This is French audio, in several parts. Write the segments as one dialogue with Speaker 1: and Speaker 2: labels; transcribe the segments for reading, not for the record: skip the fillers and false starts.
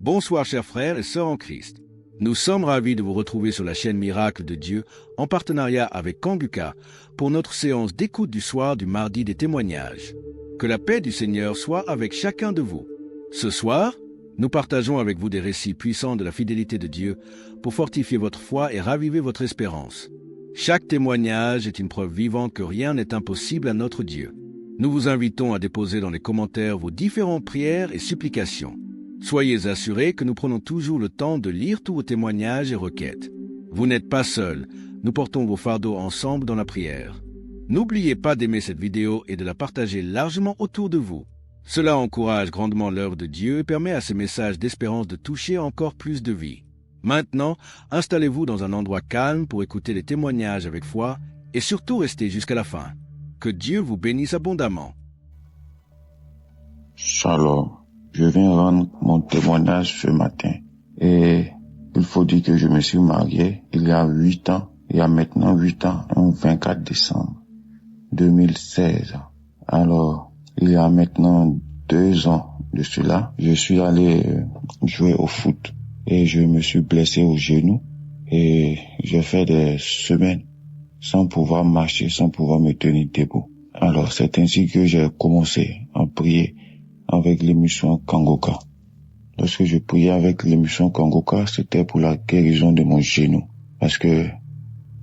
Speaker 1: Bonsoir chers frères et sœurs en Christ. Nous sommes ravis de vous retrouver sur la chaîne Miracle de Dieu en partenariat avec Kanguka pour notre séance d'écoute du soir du mardi des témoignages. Que la paix du Seigneur soit avec chacun de vous. Ce soir, nous partageons avec vous des récits puissants de la fidélité de Dieu pour fortifier votre foi et raviver votre espérance. Chaque témoignage est une preuve vivante que rien n'est impossible à notre Dieu. Nous vous invitons à déposer dans les commentaires vos différentes prières et supplications. Soyez assurés que nous prenons toujours le temps de lire tous vos témoignages et requêtes. Vous n'êtes pas seuls, nous portons vos fardeaux ensemble dans la prière. N'oubliez pas d'aimer cette vidéo et de la partager largement autour de vous. Cela encourage grandement l'œuvre de Dieu et permet à ces messages d'espérance de toucher encore plus de vies. Maintenant, installez-vous dans un endroit calme pour écouter les témoignages avec foi et surtout restez jusqu'à la fin. Que Dieu vous bénisse abondamment.
Speaker 2: Shalom. Je viens rendre mon témoignage ce matin. Et il faut dire que je me suis marié il y a 8 ans. Il y a maintenant 8 ans, le 24 décembre 2016. Alors, il y a maintenant 2 ans de cela, je suis allé jouer au foot. Et je me suis blessé au genou. Et j'ai fait des semaines sans pouvoir marcher, sans pouvoir me tenir debout. Alors, c'est ainsi que j'ai commencé à prier avec l'émission Kanguka. Lorsque je priais avec l'émission Kanguka, c'était pour la guérison de mon genou, parce que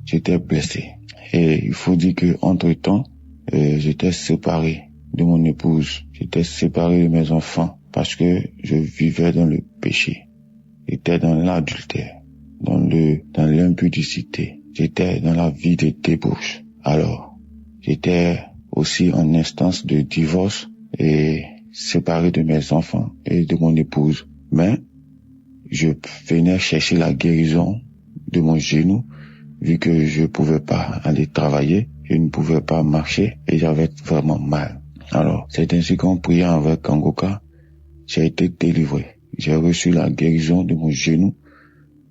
Speaker 2: j'étais blessé. Et il faut dire que entre-temps, j'étais séparé de mon épouse, j'étais séparé de mes enfants, parce que je vivais dans le péché. J'étais dans l'adultère, dans l'impudicité. J'étais dans la vie de débauche. Alors, j'étais aussi en instance de divorce et séparé de mes enfants et de mon épouse. Mais je venais chercher la guérison de mon genou, vu que je pouvais pas aller travailler, je ne pouvais pas marcher et j'avais vraiment mal. Alors, c'est ainsi qu'en priant avec Kanguka, j'ai été délivré. J'ai reçu la guérison de mon genou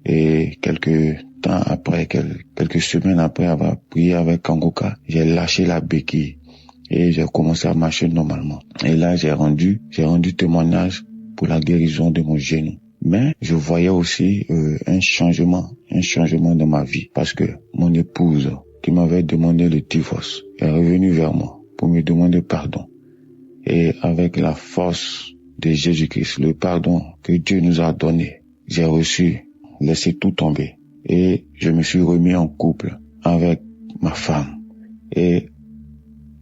Speaker 2: et quelques semaines après avoir prié avec Kanguka, j'ai lâché la béquille et j'ai commencé à marcher normalement. Et là, j'ai rendu témoignage pour la guérison de mon genou. Mais je voyais aussi un changement dans ma vie, parce que mon épouse qui m'avait demandé le divorce est revenue vers moi pour me demander pardon. Et avec la force de Jésus-Christ, le pardon que Dieu nous a donné, j'ai laissé tout tomber. Et je me suis remis en couple avec ma femme. Et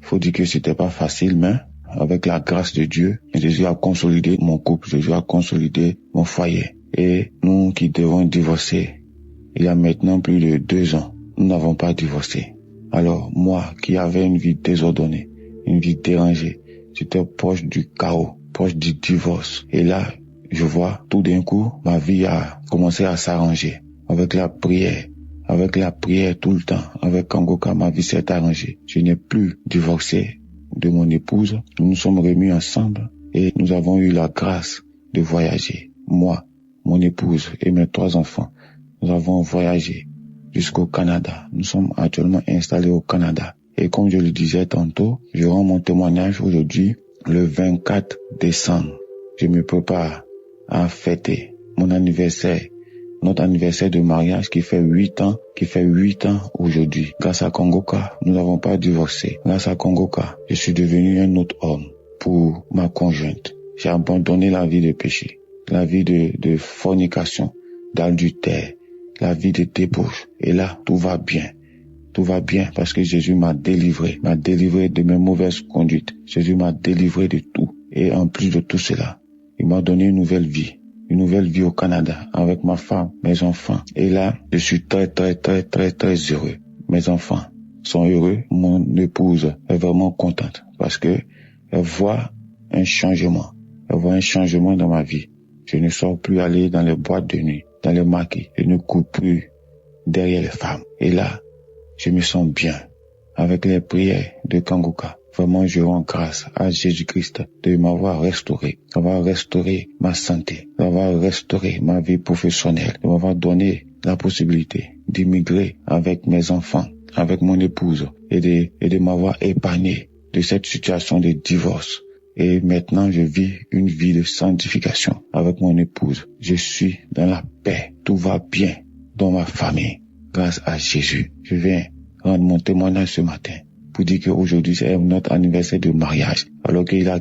Speaker 2: il faut dire que c'était pas facile, mais avec la grâce de Dieu, Jésus a consolidé mon couple, Jésus a consolidé mon foyer. Et nous qui devons divorcer, il y a maintenant plus de 2 ans, nous n'avons pas divorcé. Alors moi qui avais une vie désordonnée, une vie dérangée, j'étais proche du chaos, proche du divorce. Et là, je vois tout d'un coup, ma vie a commencé à s'arranger. Avec la prière tout le temps, avec Kanguka, ma vie s'est arrangée. Je n'ai plus divorcé de mon épouse. Nous nous sommes remis ensemble et nous avons eu la grâce de voyager. Moi, mon épouse et mes 3 enfants, nous avons voyagé jusqu'au Canada. Nous sommes actuellement installés au Canada. Et comme je le disais tantôt, je rends mon témoignage aujourd'hui, le 24 décembre. Je me prépare à fêter mon anniversaire. Notre anniversaire de mariage qui fait 8 ans aujourd'hui. Grâce à Kanguka, nous n'avons pas divorcé. Grâce à Kanguka, je suis devenu un autre homme pour ma conjointe. J'ai abandonné la vie de péché, la vie de fornication, d'adultère, la vie de débauche. Et là, tout va bien. Tout va bien parce que Jésus m'a délivré de mes mauvaises conduites. Jésus m'a délivré de tout. Et en plus de tout cela, il m'a donné une nouvelle vie au Canada avec ma femme, mes enfants. Et là, je suis très heureux. Mes enfants sont heureux. Mon épouse est vraiment contente parce que elle voit un changement. Elle voit un changement dans ma vie. Je ne sors plus aller dans les boîtes de nuit, dans les maquis. Je ne cours plus derrière les femmes. Et là, je me sens bien avec les prières de Kanguka. Vraiment, je rends grâce à Jésus-Christ de m'avoir restauré, d'avoir restauré ma santé, d'avoir restauré ma vie professionnelle, de m'avoir donné la possibilité d'immigrer avec mes enfants, avec mon épouse et de m'avoir épargné de cette situation de divorce Et maintenant, je vis une vie de sanctification avec mon épouse. Je suis dans la paix. Tout va bien dans ma famille. Grâce à Jésus. Je viens rendre mon témoignage ce matin pour dire qu'aujourd'hui, c'est notre anniversaire de mariage. Alors qu'il a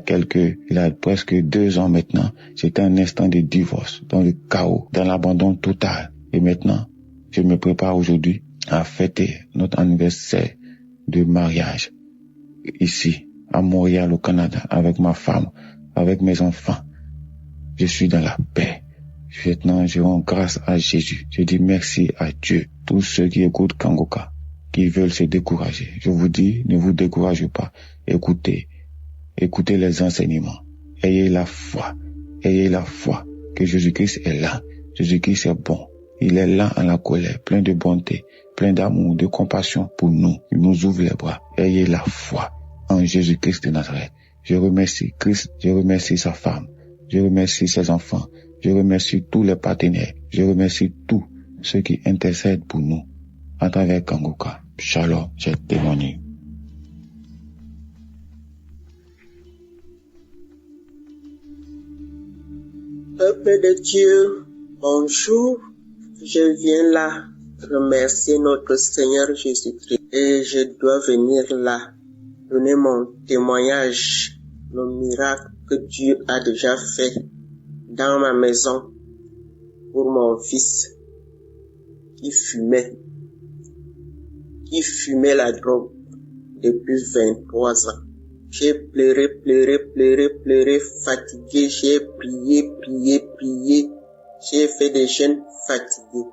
Speaker 2: presque 2 ans maintenant, c'était un instant de divorce, dans le chaos, dans l'abandon total. Et maintenant, je me prépare aujourd'hui à fêter notre anniversaire de mariage ici, à Montréal, au Canada, avec ma femme, avec mes enfants. Je suis dans la paix. Maintenant, je rends grâce à Jésus. Je dis merci à Dieu. Tous ceux qui écoutent Kangoka, qui veulent se décourager, je vous dis, ne vous découragez pas. Écoutez les enseignements. Ayez la foi que Jésus-Christ est là. Jésus-Christ est bon. Il est là en la colère, plein de bonté, plein d'amour, de compassion pour nous. Il nous ouvre les bras. Ayez la foi en Jésus-Christ de Nazareth. Je remercie Christ, je remercie sa femme, je remercie ses enfants, je remercie tous les partenaires, je remercie tous ceux qui intercèdent pour nous à travers Kangoka. Shalom, j'ai témoigné.
Speaker 3: Peuple de Dieu, bonjour. Je viens là remercier notre Seigneur Jésus-Christ et je dois venir là donner mon témoignage, le miracle que Dieu a déjà fait dans ma maison pour mon fils qui fumait la drogue depuis 23 ans. J'ai pleuré, fatigué, j'ai prié, j'ai fait des jeûnes fatigués.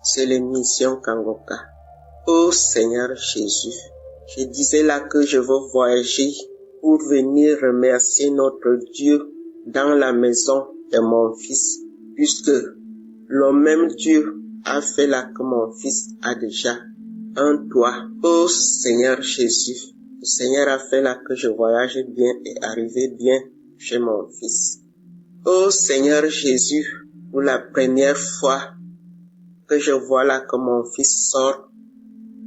Speaker 3: C'est l'émission Kangoka. Oh Seigneur Jésus, je disais là que je veux voyager pour venir remercier notre Dieu dans la maison de mon fils, puisque le même Dieu a fait là que mon fils a déjà un toit. Oh Seigneur Jésus, le Seigneur a fait là que je voyage bien et arrive bien chez mon fils. Oh Seigneur Jésus, pour la première fois que je vois là que mon fils sort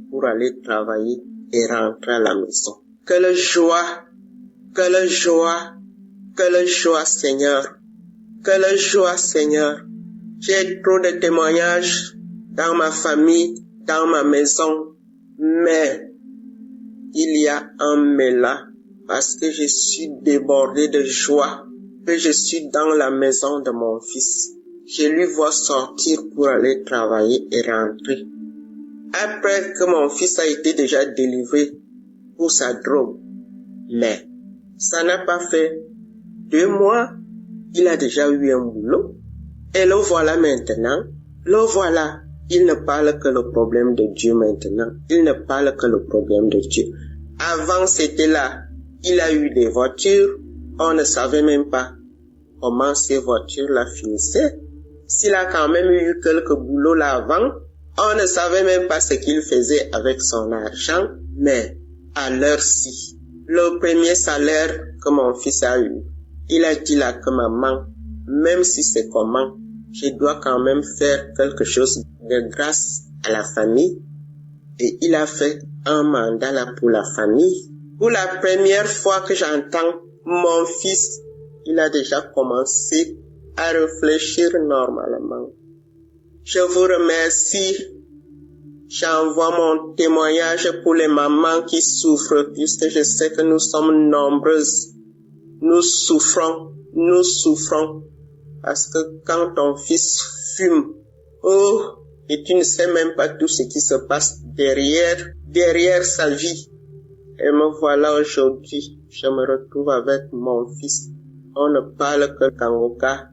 Speaker 3: pour aller travailler et rentrer à la maison. Quelle joie, Seigneur. Quelle joie, Seigneur. J'ai trop de témoignages dans ma famille, dans ma maison, mais il y a un mais là, parce que je suis débordé de joie, que je suis dans la maison de mon fils. Je lui vois sortir pour aller travailler et rentrer. Après que mon fils a été déjà délivré pour sa drogue, mais ça n'a pas fait 2 mois, il a déjà eu un boulot. Et le voilà maintenant, il ne parle que le problème de Dieu maintenant. Il ne parle que le problème de Dieu. Avant, c'était là, il a eu des voitures, on ne savait même pas comment ces voitures-là finissaient. S'il a quand même eu quelques boulots là avant, on ne savait même pas ce qu'il faisait avec son argent, mais à l'heure-ci, le premier salaire que mon fils a eu, il a dit là que maman, même si c'est comment, je dois quand même faire quelque chose de grâce à la famille. Et il a fait un mandat là pour la famille. Pour la première fois que j'entends mon fils, il a déjà commencé à réfléchir normalement. Je vous remercie. J'envoie mon témoignage pour les mamans qui souffrent, puisque je sais que nous sommes nombreuses. Nous souffrons, parce que quand ton fils fume, et tu ne sais même pas tout ce qui se passe derrière sa vie. Et me voilà aujourd'hui, je me retrouve avec mon fils. On ne parle que Kangoka.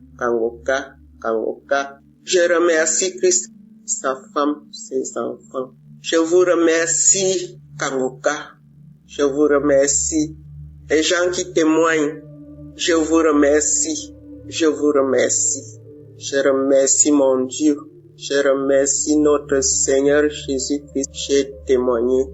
Speaker 3: Je remercie Christ, sa femme, ses enfants. Je vous remercie, Kangoka. Je vous remercie. Les gens qui témoignent, je vous remercie. Je remercie mon Dieu. Je remercie notre Seigneur Jésus-Christ. J'ai témoigné.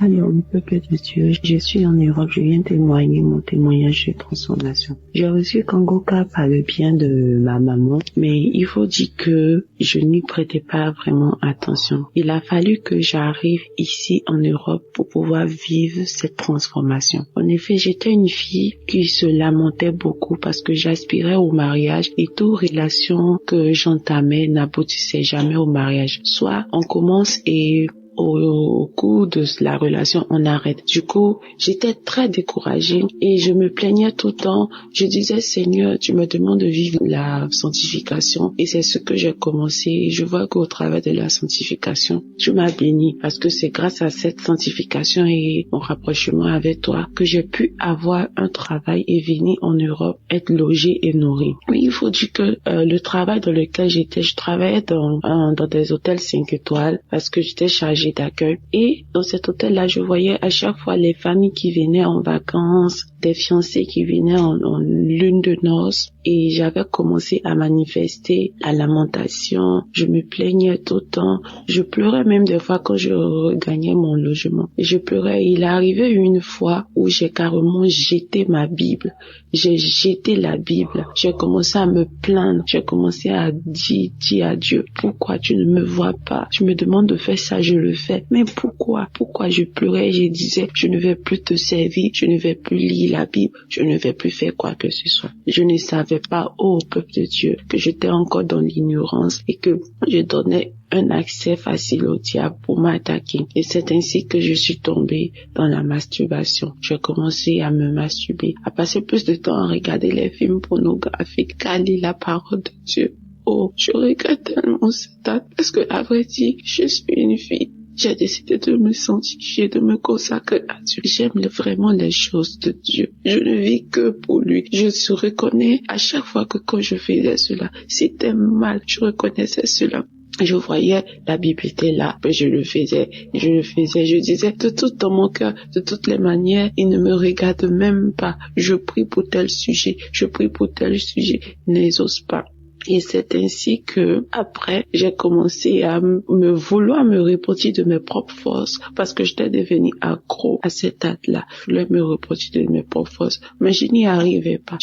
Speaker 4: Alors, peuple de Dieu, je suis en Europe, je viens témoigner mon témoignage de transformation. J'ai reçu Kangoka par le bien de ma maman, mais il faut dire que je n'y prêtais pas vraiment attention. Il a fallu que j'arrive ici en Europe pour pouvoir vivre cette transformation. En effet, j'étais une fille qui se lamentait beaucoup parce que j'aspirais au mariage et toute relation que j'entamais n'aboutissait jamais au mariage. Soit on commence et au cours de la relation, on arrête. Du coup, j'étais très découragée et je me plaignais tout le temps. Je disais, Seigneur, tu me demandes de vivre la sanctification et c'est ce que j'ai commencé. Je vois qu'au travers de la sanctification, tu m'as béni parce que c'est grâce à cette sanctification et mon rapprochement avec toi que j'ai pu avoir un travail et venir en Europe, être logée et nourrie. Mais il faut dire que le travail dans lequel j'étais, je travaillais dans des hôtels 5 étoiles parce que j'étais chargée d'accueil. Et dans cet hôtel-là, je voyais à chaque fois les familles qui venaient en vacances, des fiancés qui venaient en lune de noces. Et j'avais commencé à manifester la lamentation. Je me plaignais tout le temps. Je pleurais même des fois quand je regagnais mon logement. Et je pleurais. Il est arrivé une fois où j'ai carrément jeté ma Bible. J'ai jeté la Bible. J'ai commencé à me plaindre. J'ai commencé à dire à Dieu, pourquoi tu ne me vois pas? Tu me demandes de faire ça, je le fais. Mais pourquoi? Pourquoi je pleurais? Je disais, je ne vais plus te servir. Je ne vais plus lire la Bible. Je ne vais plus faire quoi que ce soit. Je ne savais pas, ô peuple de Dieu, que j'étais encore dans l'ignorance et que je donnais un accès facile au diable pour m'attaquer. Et c'est ainsi que je suis tombée dans la masturbation. J'ai commencé à me masturber, à passer plus de temps à regarder les films pornographiques qu'à lire la parole de Dieu. Oh, je regrette tellement cet acte parce que, à vrai dire, je suis une fille. J'ai décidé de me sanctifier, de me consacrer à Dieu. J'aime vraiment les choses de Dieu. Je ne vis que pour lui. Je se reconnais à chaque fois que quand je faisais cela, c'était mal. Je reconnaissais cela. Je voyais, la Bible était là, mais je le faisais, je disais de tout dans mon cœur, de toutes les manières, il ne me regarde même pas. Je prie pour tel sujet, il n'exauce pas. Et c'est ainsi que, après, j'ai commencé à vouloir me repentir de mes propres forces, parce que j'étais devenue accro à cet acte-là. Je voulais me repentir de mes propres forces, mais je n'y arrivais pas.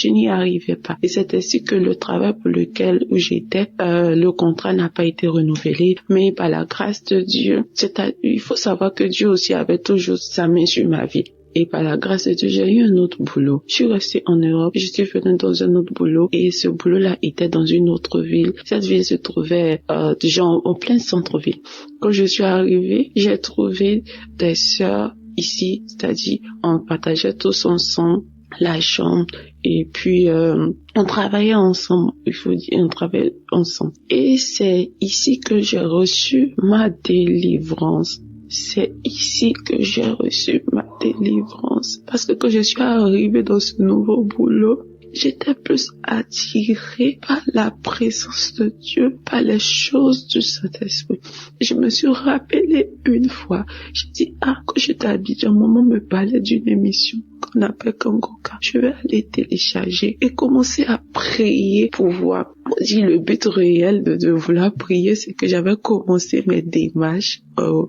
Speaker 4: Et c'est ainsi que le travail pour lequel j'étais, le contrat n'a pas été renouvelé, mais par la grâce de Dieu, il faut savoir que Dieu aussi avait toujours sa main sur ma vie. Et par la grâce de Dieu, j'ai eu un autre boulot. Je suis restée en Europe, je suis venue dans un autre boulot et ce boulot-là était dans une autre ville. Cette ville se trouvait déjà en plein centre-ville. Quand je suis arrivée, j'ai trouvé des sœurs ici, c'est-à-dire on partageait tous ensemble la chambre et puis on travaillait ensemble, on travaillait ensemble. Et c'est ici que j'ai reçu ma délivrance. C'est ici que j'ai reçu ma délivrance. Parce que quand je suis arrivée dans ce nouveau boulot, j'étais plus attirée par la présence de Dieu, par les choses du Saint-Esprit. Je me suis rappelée une fois, j'ai dit, quand j'étais à Abidjan, maman me parlait d'une émission qu'on appelle Kangoka. Je vais aller télécharger et commencer à prier pour voir. On dit le but réel de vouloir prier, c'est que j'avais commencé mes démarches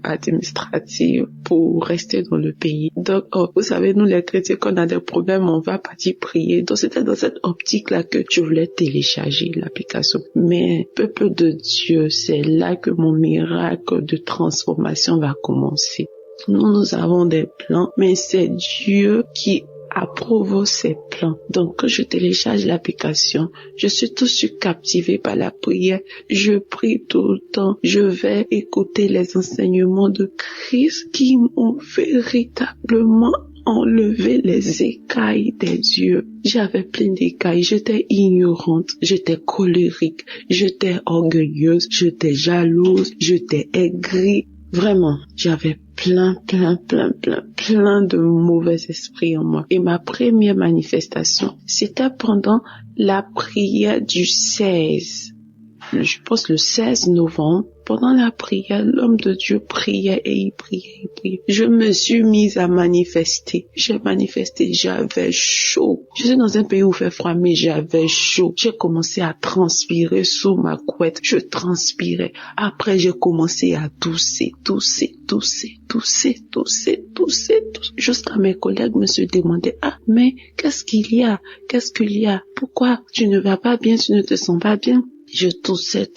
Speaker 4: administratives pour rester dans le pays. Donc, vous savez, nous les chrétiens, quand on a des problèmes, on va partir prier. Donc, c'était dans cette optique-là que je voulais télécharger l'application. Mais, peuple de Dieu, c'est là que mon miracle de transformation va commencer. Nous avons des plans, mais c'est Dieu qui approuve ces plans. Donc, quand je télécharge l'application, je suis tout de suite captivée par la prière. Je prie tout le temps. Je vais écouter les enseignements de Christ qui m'ont véritablement enlevé les écailles des yeux. J'avais plein d'écailles. J'étais ignorante. J'étais colérique. J'étais orgueilleuse. J'étais jalouse. J'étais aigrie. Vraiment, j'avais plein de mauvais esprits en moi. Et ma première manifestation, c'était pendant la prière du 16. je pense le 16 novembre, pendant la prière, l'homme de Dieu priait et il priait. Je me suis mise à manifester. J'ai manifesté, j'avais chaud. Je suis dans un pays où il fait froid, mais j'avais chaud. J'ai commencé à transpirer sous ma couette. Je transpirais. Après, j'ai commencé à tousser. Jusqu'à mes collègues me se demandaient, mais qu'est-ce qu'il y a? Pourquoi tu ne vas pas bien, tu ne te sens pas bien? Je toussais.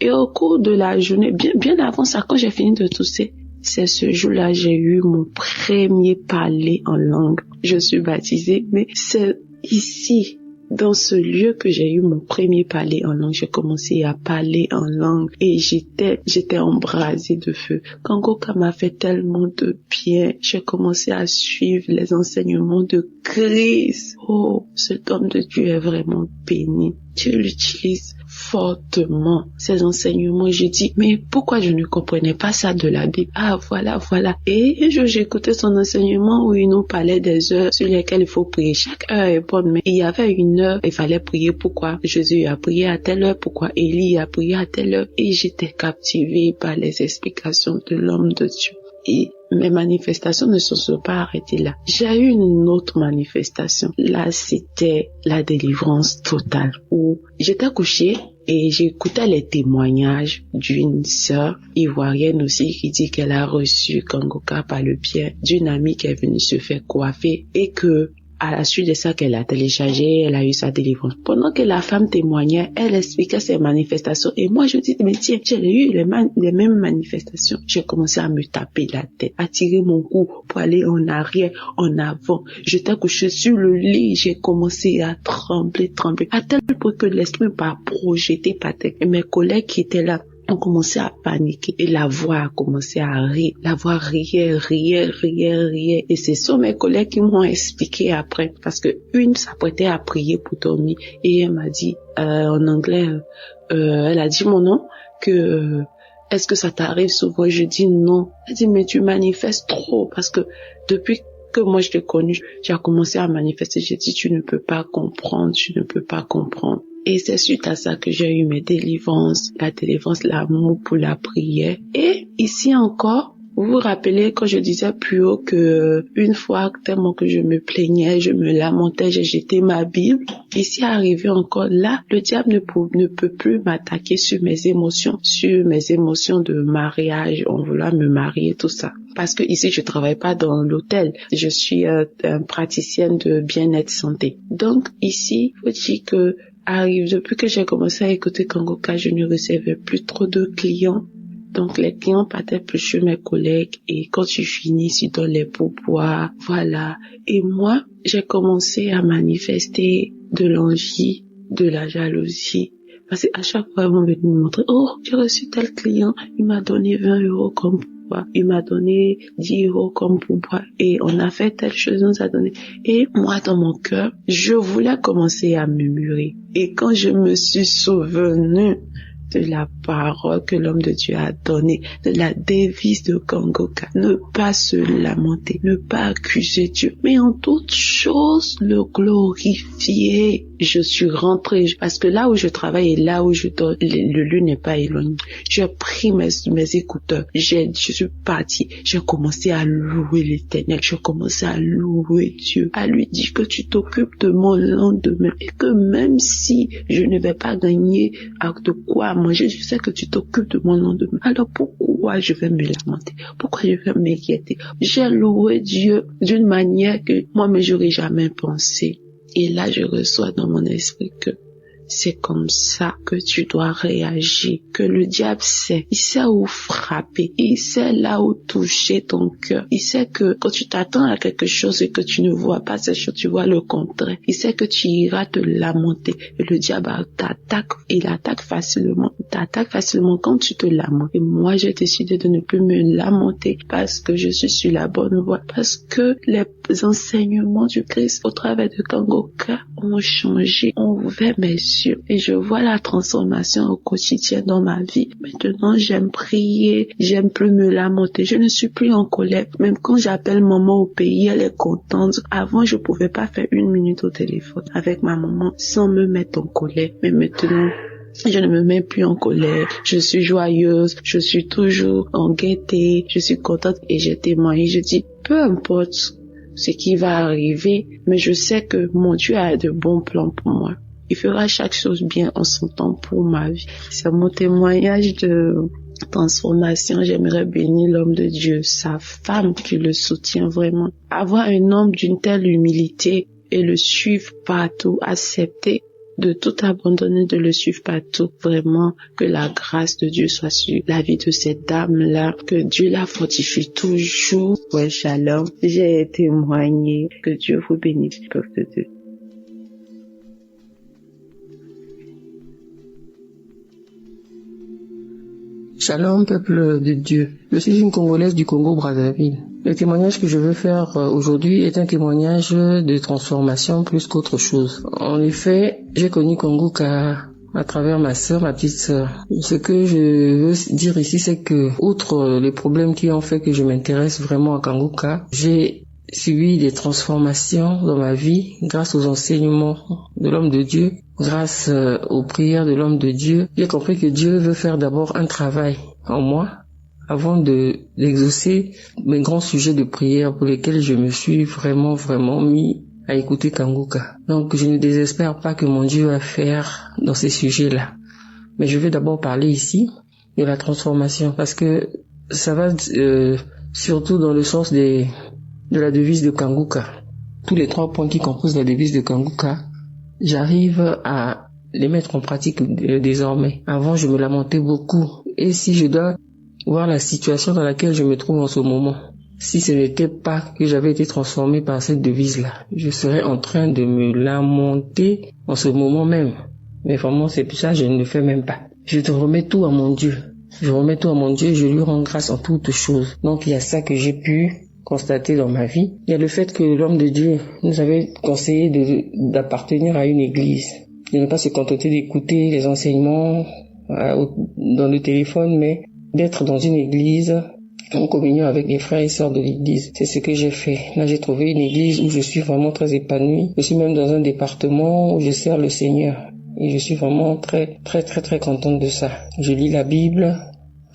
Speaker 4: Et au cours de la journée, bien avant ça, quand j'ai fini de tousser, c'est ce jour-là, j'ai eu mon premier parler en langue. Je suis baptisée, mais c'est ici, dans ce lieu que j'ai eu mon premier parler en langue. J'ai commencé à parler en langue et j'étais embrasée de feu. Kangoka m'a fait tellement de bien. J'ai commencé à suivre les enseignements de Christ. Oh, cet homme de Dieu est vraiment béni. Dieu l'utilise fortement, ces enseignements. J'ai dit, mais pourquoi je ne comprenais pas ça de la Bible? Ah, voilà. Et j'écoutais son enseignement où il nous parlait des heures sur lesquelles il faut prier. Chaque heure est bonne, mais il y avait une heure, il fallait prier. Pourquoi Jésus a prié à telle heure? Pourquoi Élie a prié à telle heure? Et j'étais captivée par les explications de l'homme de Dieu. Et mes manifestations ne se sont pas arrêtées là. J'ai eu une autre manifestation. Là, c'était la délivrance totale où j'étais couchée et j'écoutais les témoignages d'une sœur ivoirienne aussi qui dit qu'elle a reçu Kangoka par le biais d'une amie qui est venue se faire coiffer et que à la suite de ça qu'elle a téléchargé, elle a eu sa délivrance. Pendant que la femme témoignait, elle expliquait ses manifestations. Et moi, je dis, mais tiens, j'ai eu les mêmes manifestations. J'ai commencé à me taper la tête, à tirer mon cou pour aller en arrière, en avant. J'étais couchée sur le lit, j'ai commencé à trembler, à tel point que l'esprit m'a projeté par terre. Et mes collègues qui étaient là, on commençait à paniquer et la voix a commencé à rire. La voix riait. Et ce sont mes collègues qui m'ont expliqué après. Parce que une s'apprêtait à prier pour dormir et elle m'a dit en anglais, elle a dit mon nom, que est-ce que ça t'arrive souvent? Je dis non. Elle dit mais tu manifestes trop parce que depuis que moi je t'ai connu, j'ai commencé à manifester. J'ai dit tu ne peux pas comprendre. Et c'est suite à ça que j'ai eu mes délivrances, la délivrance, l'amour pour la prière. Et ici encore, vous vous rappelez quand je disais plus haut que une fois tellement que je me plaignais, je me lamentais, j'ai jeté ma Bible. Ici arrivé encore là, le diable ne peut plus m'attaquer sur mes émotions de mariage, en voulant me marier, tout ça. Parce que ici je travaille pas dans l'hôtel, je suis praticienne de bien-être santé. Donc ici, faut dire que depuis que j'ai commencé à écouter Kangoka, je ne recevais plus trop de clients. Donc, les clients partaient plus chez mes collègues et quand je finis, je donne les pourboires, voilà. Et moi, j'ai commencé à manifester de l'envie, de la jalousie. Parce qu'à chaque fois, ils vont venir me montrer, oh, j'ai reçu tel client, il m'a donné 20 € comme pourboire, il m'a donné 10 € comme pourboire et on a fait telle chose, on nous a donné. Et moi, dans mon cœur, je voulais commencer à murmurer. Et quand je me suis souvenue de la parole que l'homme de Dieu a donnée, de la devise de Kangoka, ne pas se lamenter, ne pas accuser Dieu, mais en toutes choses le glorifier. Je suis rentrée, parce que là où je travaille et là où je dors, le lieu n'est pas éloigné. J'ai pris mes écouteurs, je suis partie, j'ai commencé à louer l'Éternel, j'ai commencé à louer Dieu, à lui dire que tu t'occupes de mon lendemain et que même si je ne vais pas gagner de quoi manger, je sais que tu t'occupes de mon lendemain. Alors pourquoi je vais me lamenter? Pourquoi je vais m'inquiéter? J'ai loué Dieu d'une manière que moi-même j'aurais jamais pensé. Et là, je reçois dans mon esprit que c'est comme ça que tu dois réagir, que le diable sait. Il sait où frapper, il sait là où toucher ton cœur. Il sait que quand tu t'attends à quelque chose et que tu ne vois pas cette chose, tu vois le contraire. Il sait que tu iras te lamenter. Et le diable t'attaque, il attaque facilement. Il t'attaque facilement quand tu te lamentes. Et moi, j'ai décidé de ne plus me lamenter parce que je suis sur la bonne voie. Parce que les enseignements du Christ au travers de Kangoka ont changé, ont ouvert mes transformation et je vois la transformation au quotidien dans ma vie. Maintenant, j'aime prier, j'aime plus me lamenter, je ne suis plus en colère. Même quand j'appelle maman au pays, elle est contente. Avant, je pouvais pas faire 1 minute au téléphone avec ma maman sans me mettre en colère. Mais maintenant, je ne me mets plus en colère, je suis joyeuse, je suis toujours en gaieté, je suis contente et j'ai témoigné, je dis, peu importe ce qui va arriver, mais je sais que mon Dieu a de bons plans pour moi. Il fera chaque chose bien en son temps pour ma vie. C'est mon témoignage de transformation. J'aimerais bénir l'homme de Dieu, sa femme qui le soutient vraiment. Avoir un homme d'une telle humilité et le suivre partout, accepter de tout abandonner, de le suivre partout. Vraiment, que la grâce de Dieu soit sur la vie de cette dame-là, que Dieu la fortifie toujours. Ouais, shalom. J'ai témoigné. Que Dieu vous bénisse, peuple de Dieu.
Speaker 5: Shalom, peuple de Dieu. Je suis une Congolaise du Congo-Brazzaville. Le témoignage que je veux faire aujourd'hui est un témoignage de transformation plus qu'autre chose. En effet, j'ai connu Kanguka à travers ma sœur, ma petite sœur. Ce que je veux dire ici, c'est que, outre les problèmes qui ont fait que je m'intéresse vraiment à Kanguka, j'ai subi des transformations dans ma vie grâce aux enseignements de l'homme de Dieu, grâce aux prières de l'homme de Dieu. J'ai compris que Dieu veut faire d'abord un travail en moi avant d'exaucer mes grands sujets de prière pour lesquels je me suis vraiment mis à écouter Kanguka. Donc je ne désespère pas que mon Dieu va faire dans ces sujets-là. Mais je vais d'abord parler ici de la transformation parce que ça va surtout dans le sens de la devise de Kanguka. Tous les 3 points qui composent la devise de Kanguka, j'arrive à les mettre en pratique désormais. Avant, je me lamentais beaucoup. Et si je dois voir la situation dans laquelle je me trouve en ce moment, si ce n'était pas que j'avais été transformé par cette devise-là, je serais en train de me lamenter en ce moment même. Mais vraiment, c'est pour ça que je ne le fais même pas. Je te remets tout à mon Dieu. Je remets tout à mon Dieu et je lui rends grâce en toutes choses. Donc, il y a ça que j'ai pu constater dans ma vie. Il y a le fait que l'homme de Dieu nous avait conseillé d'appartenir à une église, de ne pas se contenter d'écouter les enseignements dans le téléphone, mais d'être dans une église en communion avec les frères et sœurs de l'église. C'est ce que j'ai fait. Là, j'ai trouvé une église où je suis vraiment très épanouie. Je suis même dans un département où je sers le Seigneur. Et je suis vraiment très contente de ça. Je lis la Bible.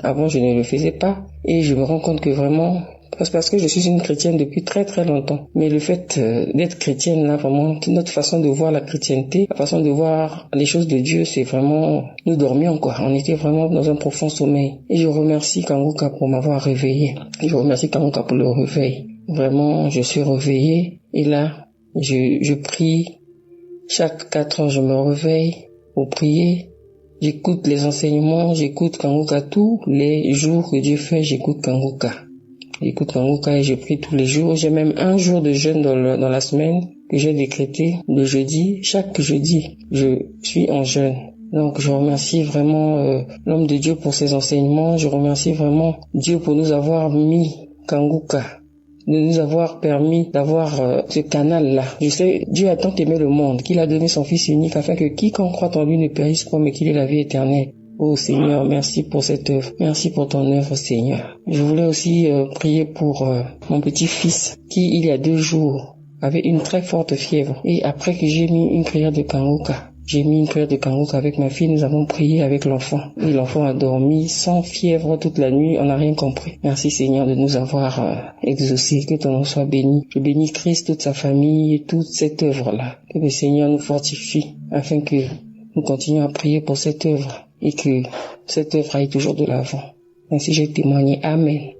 Speaker 5: Avant, je ne le faisais pas. Et je me rends compte que vraiment, parce que je suis une chrétienne depuis très longtemps. Mais le fait d'être chrétienne, là, vraiment, notre façon de voir la chrétienté, la façon de voir les choses de Dieu, c'est vraiment, nous dormions, quoi. On était vraiment dans un profond sommeil. Et je remercie Kanguka pour m'avoir réveillé. Je remercie Kanguka pour le réveil. Vraiment, je suis réveillé. Et là, je prie. Chaque 4 heures, je me réveille pour prier. J'écoute les enseignements, j'écoute Kanguka tous les jours que Dieu fait, j'écoute Kanguka. J'écoute Kanguka et je prie tous les jours. J'ai même un jour de jeûne dans la semaine que j'ai décrété, le jeudi. Chaque jeudi, je suis en jeûne. Donc je remercie vraiment l'homme de Dieu pour ses enseignements. Je remercie vraiment Dieu pour nous avoir mis Kanguka, de nous avoir permis d'avoir ce canal-là. Je sais, Dieu a tant aimé le monde qu'il a donné son Fils unique afin que quiconque croit en lui ne périsse pas mais qu'il ait la vie éternelle. Oh Seigneur, merci pour cette œuvre. Merci pour ton œuvre, Seigneur. Je voulais aussi prier pour mon petit-fils qui, il y a 2 jours, avait une très forte fièvre. Et après que j'ai mis une prière de Kanguka, avec ma fille, nous avons prié avec l'enfant. Et l'enfant a dormi sans fièvre toute la nuit, on n'a rien compris. Merci Seigneur de nous avoir exaucés, que ton nom soit béni. Je bénis Christ, toute sa famille et toute cette œuvre-là. Que le Seigneur nous fortifie afin que nous continuions à prier pour cette œuvre et que cette œuvre aille toujours de l'avant. Ainsi j'ai témoigné. Amen.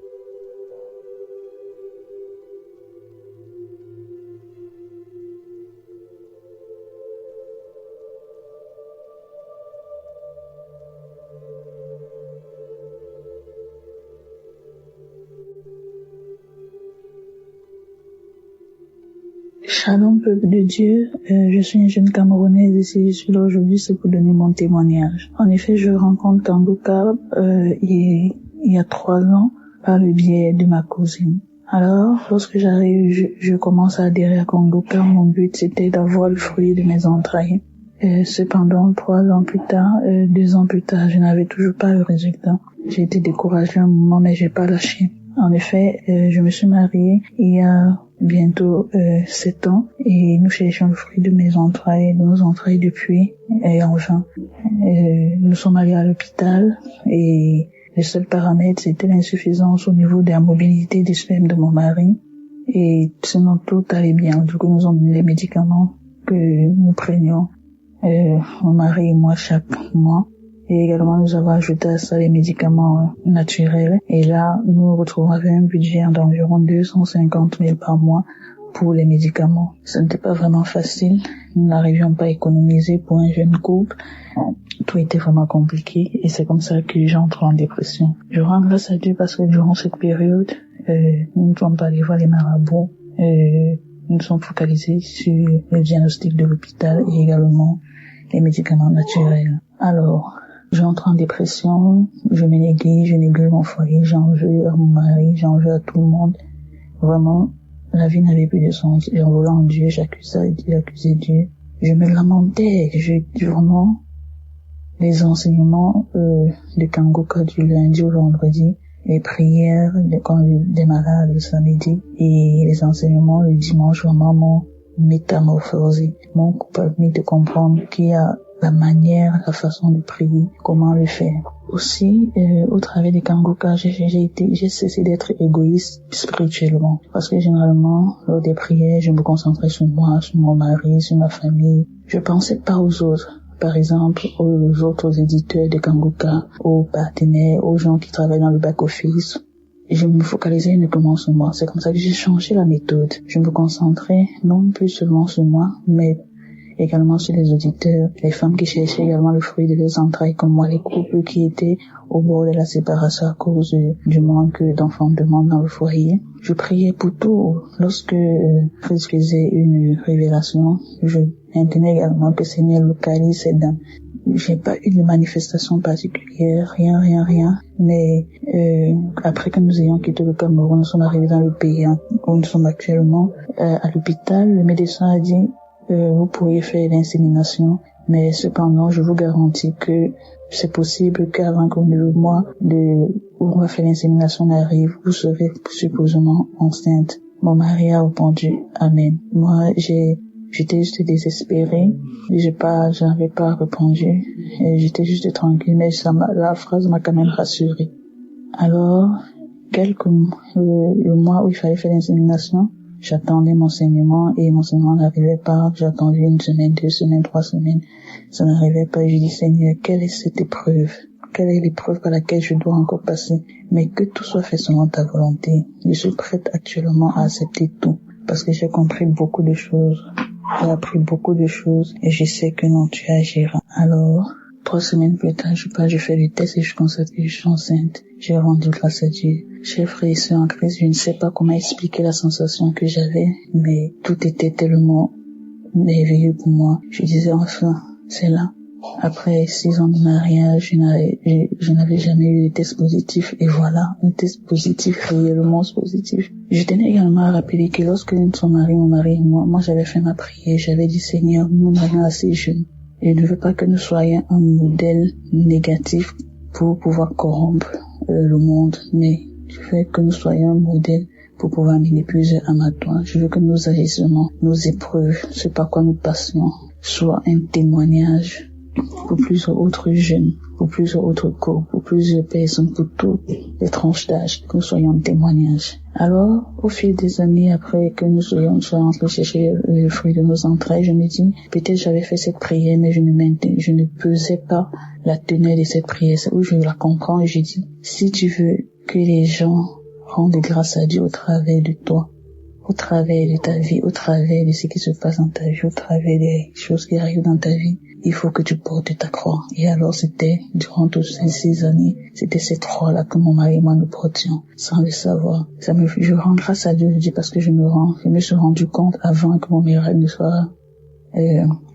Speaker 6: Shalom, peuple de Dieu. Je suis une jeune Camerounaise et si je suis là aujourd'hui, c'est pour donner mon témoignage. En effet, je rencontre Kanguka il y a 3 ans par le biais de ma cousine. Alors, lorsque j'arrive, je commence à adhérer à Kanguka. Mon but, c'était d'avoir le fruit de mes entrailles. Cependant, 3 ans plus tard, 2 ans plus tard, je n'avais toujours pas le résultat. J'ai été découragée un moment, mais j'ai pas lâché. En effet, je me suis mariée il y a bientôt 7 ans et nous cherchons le fruit de nos entrailles depuis et en vain. Nous sommes allés à l'hôpital et le seul paramètre, c'était l'insuffisance au niveau de la mobilité du sperme de mon mari. Et sinon, tout allait bien. Du coup, nous avons donné les médicaments que nous prenions, mon mari et moi, chaque mois. Et également, nous avons ajouté à ça les médicaments naturels. Et là, nous nous retrouvons avec un budget d'environ 250 000 par mois pour les médicaments. Ce n'était pas vraiment facile. Nous n'arrivions pas à économiser pour un jeune couple. Tout était vraiment compliqué et c'est comme ça que j'entre en dépression. Je rends grâce à Dieu parce que durant cette période, nous ne sommes pas allés voir les marabouts. Nous sommes focalisés sur le diagnostic de l'hôpital et également les médicaments naturels. Alors, j'entre en dépression, je me néglige mon foyer, j'en veux à mon mari, j'en veux à tout le monde. Vraiment, la vie n'avait plus de sens. J'en voulais en Dieu, j'accusais Dieu. Je me lamentais, vraiment, les enseignements de Kangoka du lundi au vendredi, les prières quand je démarrais le samedi et les enseignements le dimanche vraiment m'ont métamorphosé, m'ont permis de comprendre qu'il y a la manière, la façon de prier, comment le faire. Aussi, au travers des Kangoka, j'ai cessé d'être égoïste spirituellement. Parce que généralement, lors des prières, je me concentrais sur moi, sur mon mari, sur ma famille. Je pensais pas aux autres. Par exemple, aux autres éditeurs de Kangoka, aux partenaires, aux gens qui travaillent dans le back-office. Je me focalisais uniquement sur moi. C'est comme ça que j'ai changé la méthode. Je me concentrais non plus seulement sur moi, mais également sur les auditeurs, les femmes qui cherchaient également le fruit de leurs entrailles, comme moi, les couples qui étaient au bord de la séparation à cause du manque d'enfants de monde dans le foyer. Je priais pour tout. Lorsque je faisais une révélation, je maintenais également que Seigneur localise ces dames. J'ai pas eu de manifestation particulière, rien. Mais après que nous ayons quitté le Cameroun, nous sommes arrivés dans le pays où nous sommes actuellement, à l'hôpital, le médecin a dit vous pourriez faire l'insémination, mais cependant, je vous garantis que c'est possible qu'avant que le mois où on va faire l'insémination n'arrive, vous serez supposément enceinte. Mon mari a répondu Amen. Moi, j'étais juste désespérée. J'avais pas répondu. J'étais juste tranquille, mais la phrase m'a quand même rassurée. Alors, le mois où il fallait faire l'insémination, j'attendais mon saignement et mon saignement n'arrivait pas. J'ai attendu 1 semaine, 2 semaines, 3 semaines. Ça n'arrivait pas. Je dis Seigneur, quelle est cette épreuve? Quelle est l'épreuve par laquelle je dois encore passer? Mais que tout soit fait selon ta volonté. Je suis prête actuellement à accepter tout. Parce que j'ai compris beaucoup de choses. J'ai appris beaucoup de choses. Et je sais que non, tu agiras. Alors, 3 semaines plus tard, je fais le test et je constate que je suis enceinte. J'ai rendu grâce à Dieu. Chers frères et sœurs en Christ, je ne sais pas comment expliquer la sensation que j'avais, mais tout était tellement merveilleux pour moi. Je disais enfin, c'est là. Après 6 ans de mariage, je n'avais jamais eu de test positif, et voilà, un test positif, réellement positif. Je tenais également à rappeler que lorsque nous sommes mariés, mon mari et moi j'avais fait ma prière, j'avais dit Seigneur, nous marions assez jeunes. Je ne veux pas que nous soyons un modèle négatif pour pouvoir corrompre le monde, mais je veux que nous soyons un modèle pour pouvoir amener plusieurs âmes à toi. Je veux que nos agissements, nos épreuves, ce par quoi nous passions, soient un témoignage pour plusieurs autres jeunes, pour plusieurs autres couples, pour plusieurs personnes, pour toutes les tranches d'âge, que nous soyons un témoignage. Alors, au fil des années, après que nous soyons rentrés chercher le fruit de nos entrailles, je me dis, peut-être j'avais fait cette prière, mais je ne pesais pas la teneur de cette prière. C'est où je la comprends et je dis, si tu veux que les gens rendent grâce à Dieu au travers de toi, au travers de ta vie, au travers de ce qui se passe dans ta vie, au travers des choses qui arrivent dans ta vie, il faut que tu portes ta croix. Et alors c'était, durant toutes ces 6 années, c'était cette croix-là que mon mari et moi nous portions, sans le savoir. Je rends grâce à Dieu, je dis parce que je me suis rendu compte avant que mon miracle ne soit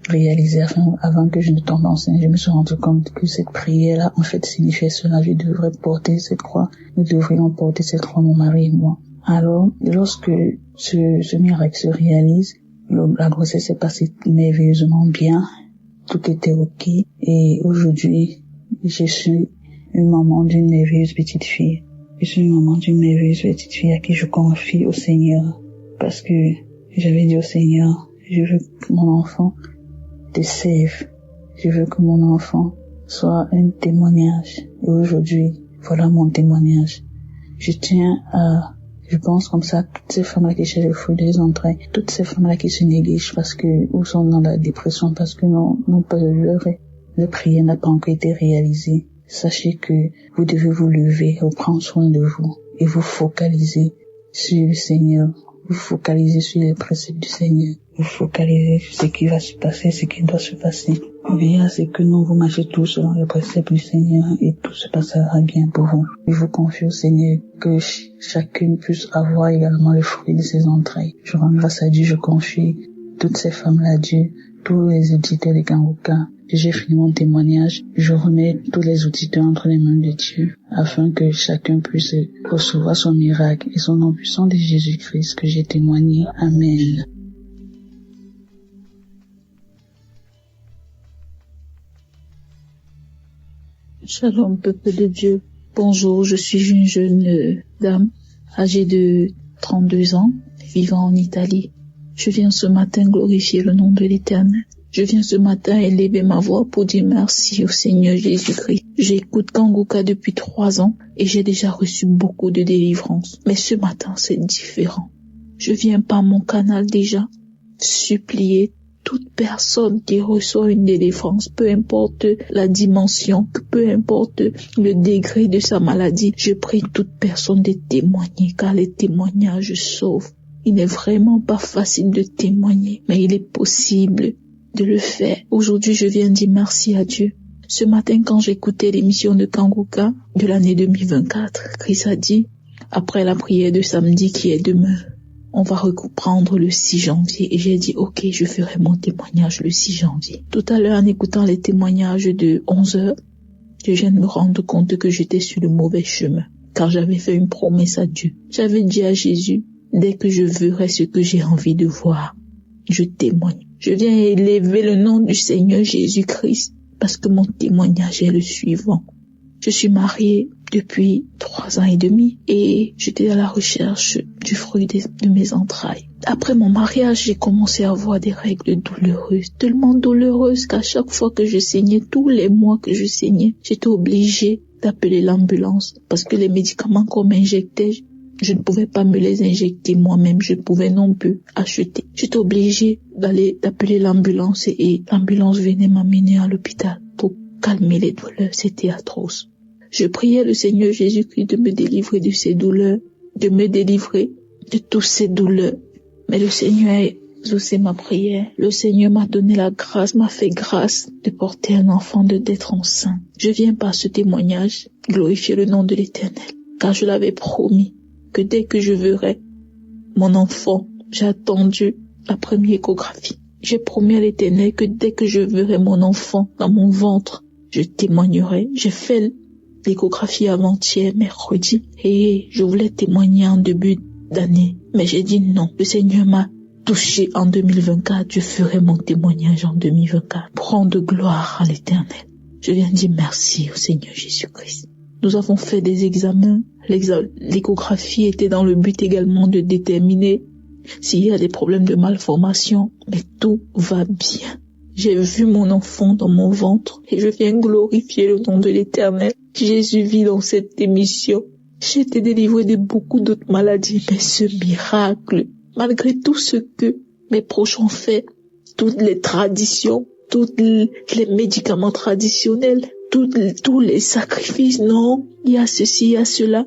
Speaker 6: réalisé, avant que je ne tombe enceinte, je me suis rendu compte que cette prière-là, en fait, signifiait cela. Je devrais porter cette croix. Nous devrions porter cette croix, mon mari et moi. Alors, lorsque ce miracle se réalise, la grossesse s'est passée merveilleusement bien. tout était ok. Et aujourd'hui, je suis une maman d'une merveilleuse petite fille. Je suis une maman d'une merveilleuse petite fille à qui je confie au Seigneur. Parce que j'avais dit au Seigneur, je veux que mon enfant te serve. Je veux que mon enfant soit un témoignage. Et aujourd'hui, voilà mon témoignage. Je pense comme ça, toutes ces femmes-là qui cherchent le fruit des entrailles, toutes ces femmes-là qui se négligent parce que, ou sont dans la dépression parce que leur prière n'a pas encore été réalisée. Sachez que vous devez vous lever, prendre soin de vous et vous focaliser sur le Seigneur. Vous focalisez sur les préceptes du Seigneur. Vous focalisez sur ce qui va se passer, ce qui doit se passer. Veillez à ce que vous marchez tous selon les préceptes du Seigneur et tout se passera bien pour vous. Je vous confie au Seigneur que chacune puisse avoir également le fruit de ses entrailles. Je rends grâce à Dieu, je confie toutes ces femmes-là à Dieu, tous les auditeurs de Kangoka. J'ai fini mon témoignage. Je remets tous les auditeurs entre les mains de Dieu afin que chacun puisse recevoir son miracle et son nom puissant de Jésus-Christ que j'ai témoigné. Amen.
Speaker 7: Shalom, peuple de Dieu. Bonjour, je suis une jeune dame âgée de 32 ans, vivant en Italie. Je viens ce matin glorifier le nom de l'Éternel. Je viens ce matin élever ma voix pour dire merci au Seigneur Jésus-Christ. J'écoute Kangoka depuis 3 ans et j'ai déjà reçu beaucoup de délivrance. Mais ce matin, c'est différent. Je viens par mon canal déjà supplier toute personne qui reçoit une délivrance, peu importe la dimension, peu importe le degré de sa maladie. Je prie toute personne de témoigner car les témoignages sauvent. Il n'est vraiment pas facile de témoigner, mais il est possible de le faire. Aujourd'hui, je viens dire merci à Dieu. Ce matin, quand j'écoutais l'émission de Kangoka de l'année 2024, Chris a dit, après la prière de samedi qui est demain, on va reprendre le 6 janvier. Et j'ai dit, ok, je ferai mon témoignage le 6 janvier. Tout à l'heure, en écoutant les témoignages de 11h, je viens de me rendre compte que j'étais sur le mauvais chemin, car j'avais fait une promesse à Dieu. J'avais dit à Jésus, dès que je verrai ce que j'ai envie de voir, je témoigne. Je viens élever le nom du Seigneur Jésus-Christ parce que mon témoignage est le suivant. Je suis mariée depuis 3 ans et demi et j'étais à la recherche du fruit de mes entrailles. Après mon mariage, j'ai commencé à avoir des règles douloureuses, tellement douloureuses qu'à chaque fois que je saignais, tous les mois que je saignais, j'étais obligée d'appeler l'ambulance parce que les médicaments qu'on m'injectait, je ne pouvais pas me les injecter moi-même, je ne pouvais non plus acheter. J'étais obligée d'appeler l'ambulance et l'ambulance venait m'amener à l'hôpital pour calmer les douleurs. C'était atroce. Je priais le Seigneur Jésus-Christ de me délivrer de ces douleurs, de me délivrer de toutes ces douleurs. Mais le Seigneur a exaucé ma prière. Le Seigneur m'a donné la grâce, m'a fait grâce de porter un enfant, d'être enceinte. Je viens par ce témoignage glorifier le nom de l'Éternel, car je l'avais promis que dès que je verrai mon enfant, j'ai attendu la première échographie. J'ai promis à l'Éternel que dès que je verrai mon enfant dans mon ventre, je témoignerai. J'ai fait l'échographie avant-hier, mercredi, et je voulais témoigner en début d'année. Mais j'ai dit non. Le Seigneur m'a touché en 2024. Je ferai mon témoignage en 2024 pour rendre gloire à l'Éternel. Je viens dire merci au Seigneur Jésus-Christ. Nous avons fait des examens. L'échographie était dans le but également de déterminer s'il y a des problèmes de malformation, mais tout va bien. J'ai vu mon enfant dans mon ventre et je viens glorifier le nom de l'Éternel. Jésus vit dans cette émission. J'ai été délivrée de beaucoup d'autres maladies, mais ce miracle, malgré tout ce que mes proches ont fait, toutes les traditions, tous les médicaments traditionnels, tous les sacrifices, non, il y a ceci, il y a cela.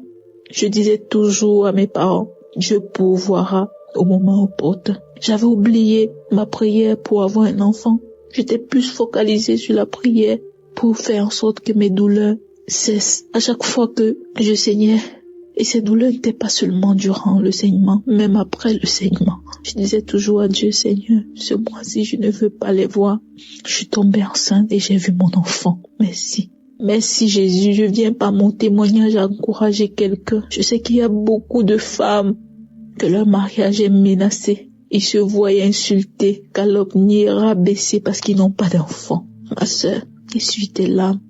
Speaker 7: Je disais toujours à mes parents, Dieu pourvoira au moment opportun. J'avais oublié ma prière pour avoir un enfant. J'étais plus focalisée sur la prière pour faire en sorte que mes douleurs cessent. À chaque fois que je saignais, et ces douleurs n'étaient pas seulement durant le saignement, même après le saignement. Je disais toujours à Dieu, Seigneur, ce mois-ci, je ne veux pas les voir. Je suis tombée enceinte et j'ai vu mon enfant. Merci. Merci Jésus, je viens par mon témoignage encourager quelqu'un. Je sais qu'il y a beaucoup de femmes que leur mariage est menacé. Ils se voient insultés, calomniés, rabaissés parce qu'ils n'ont pas d'enfants. Ma sœur, essuie tes larmes.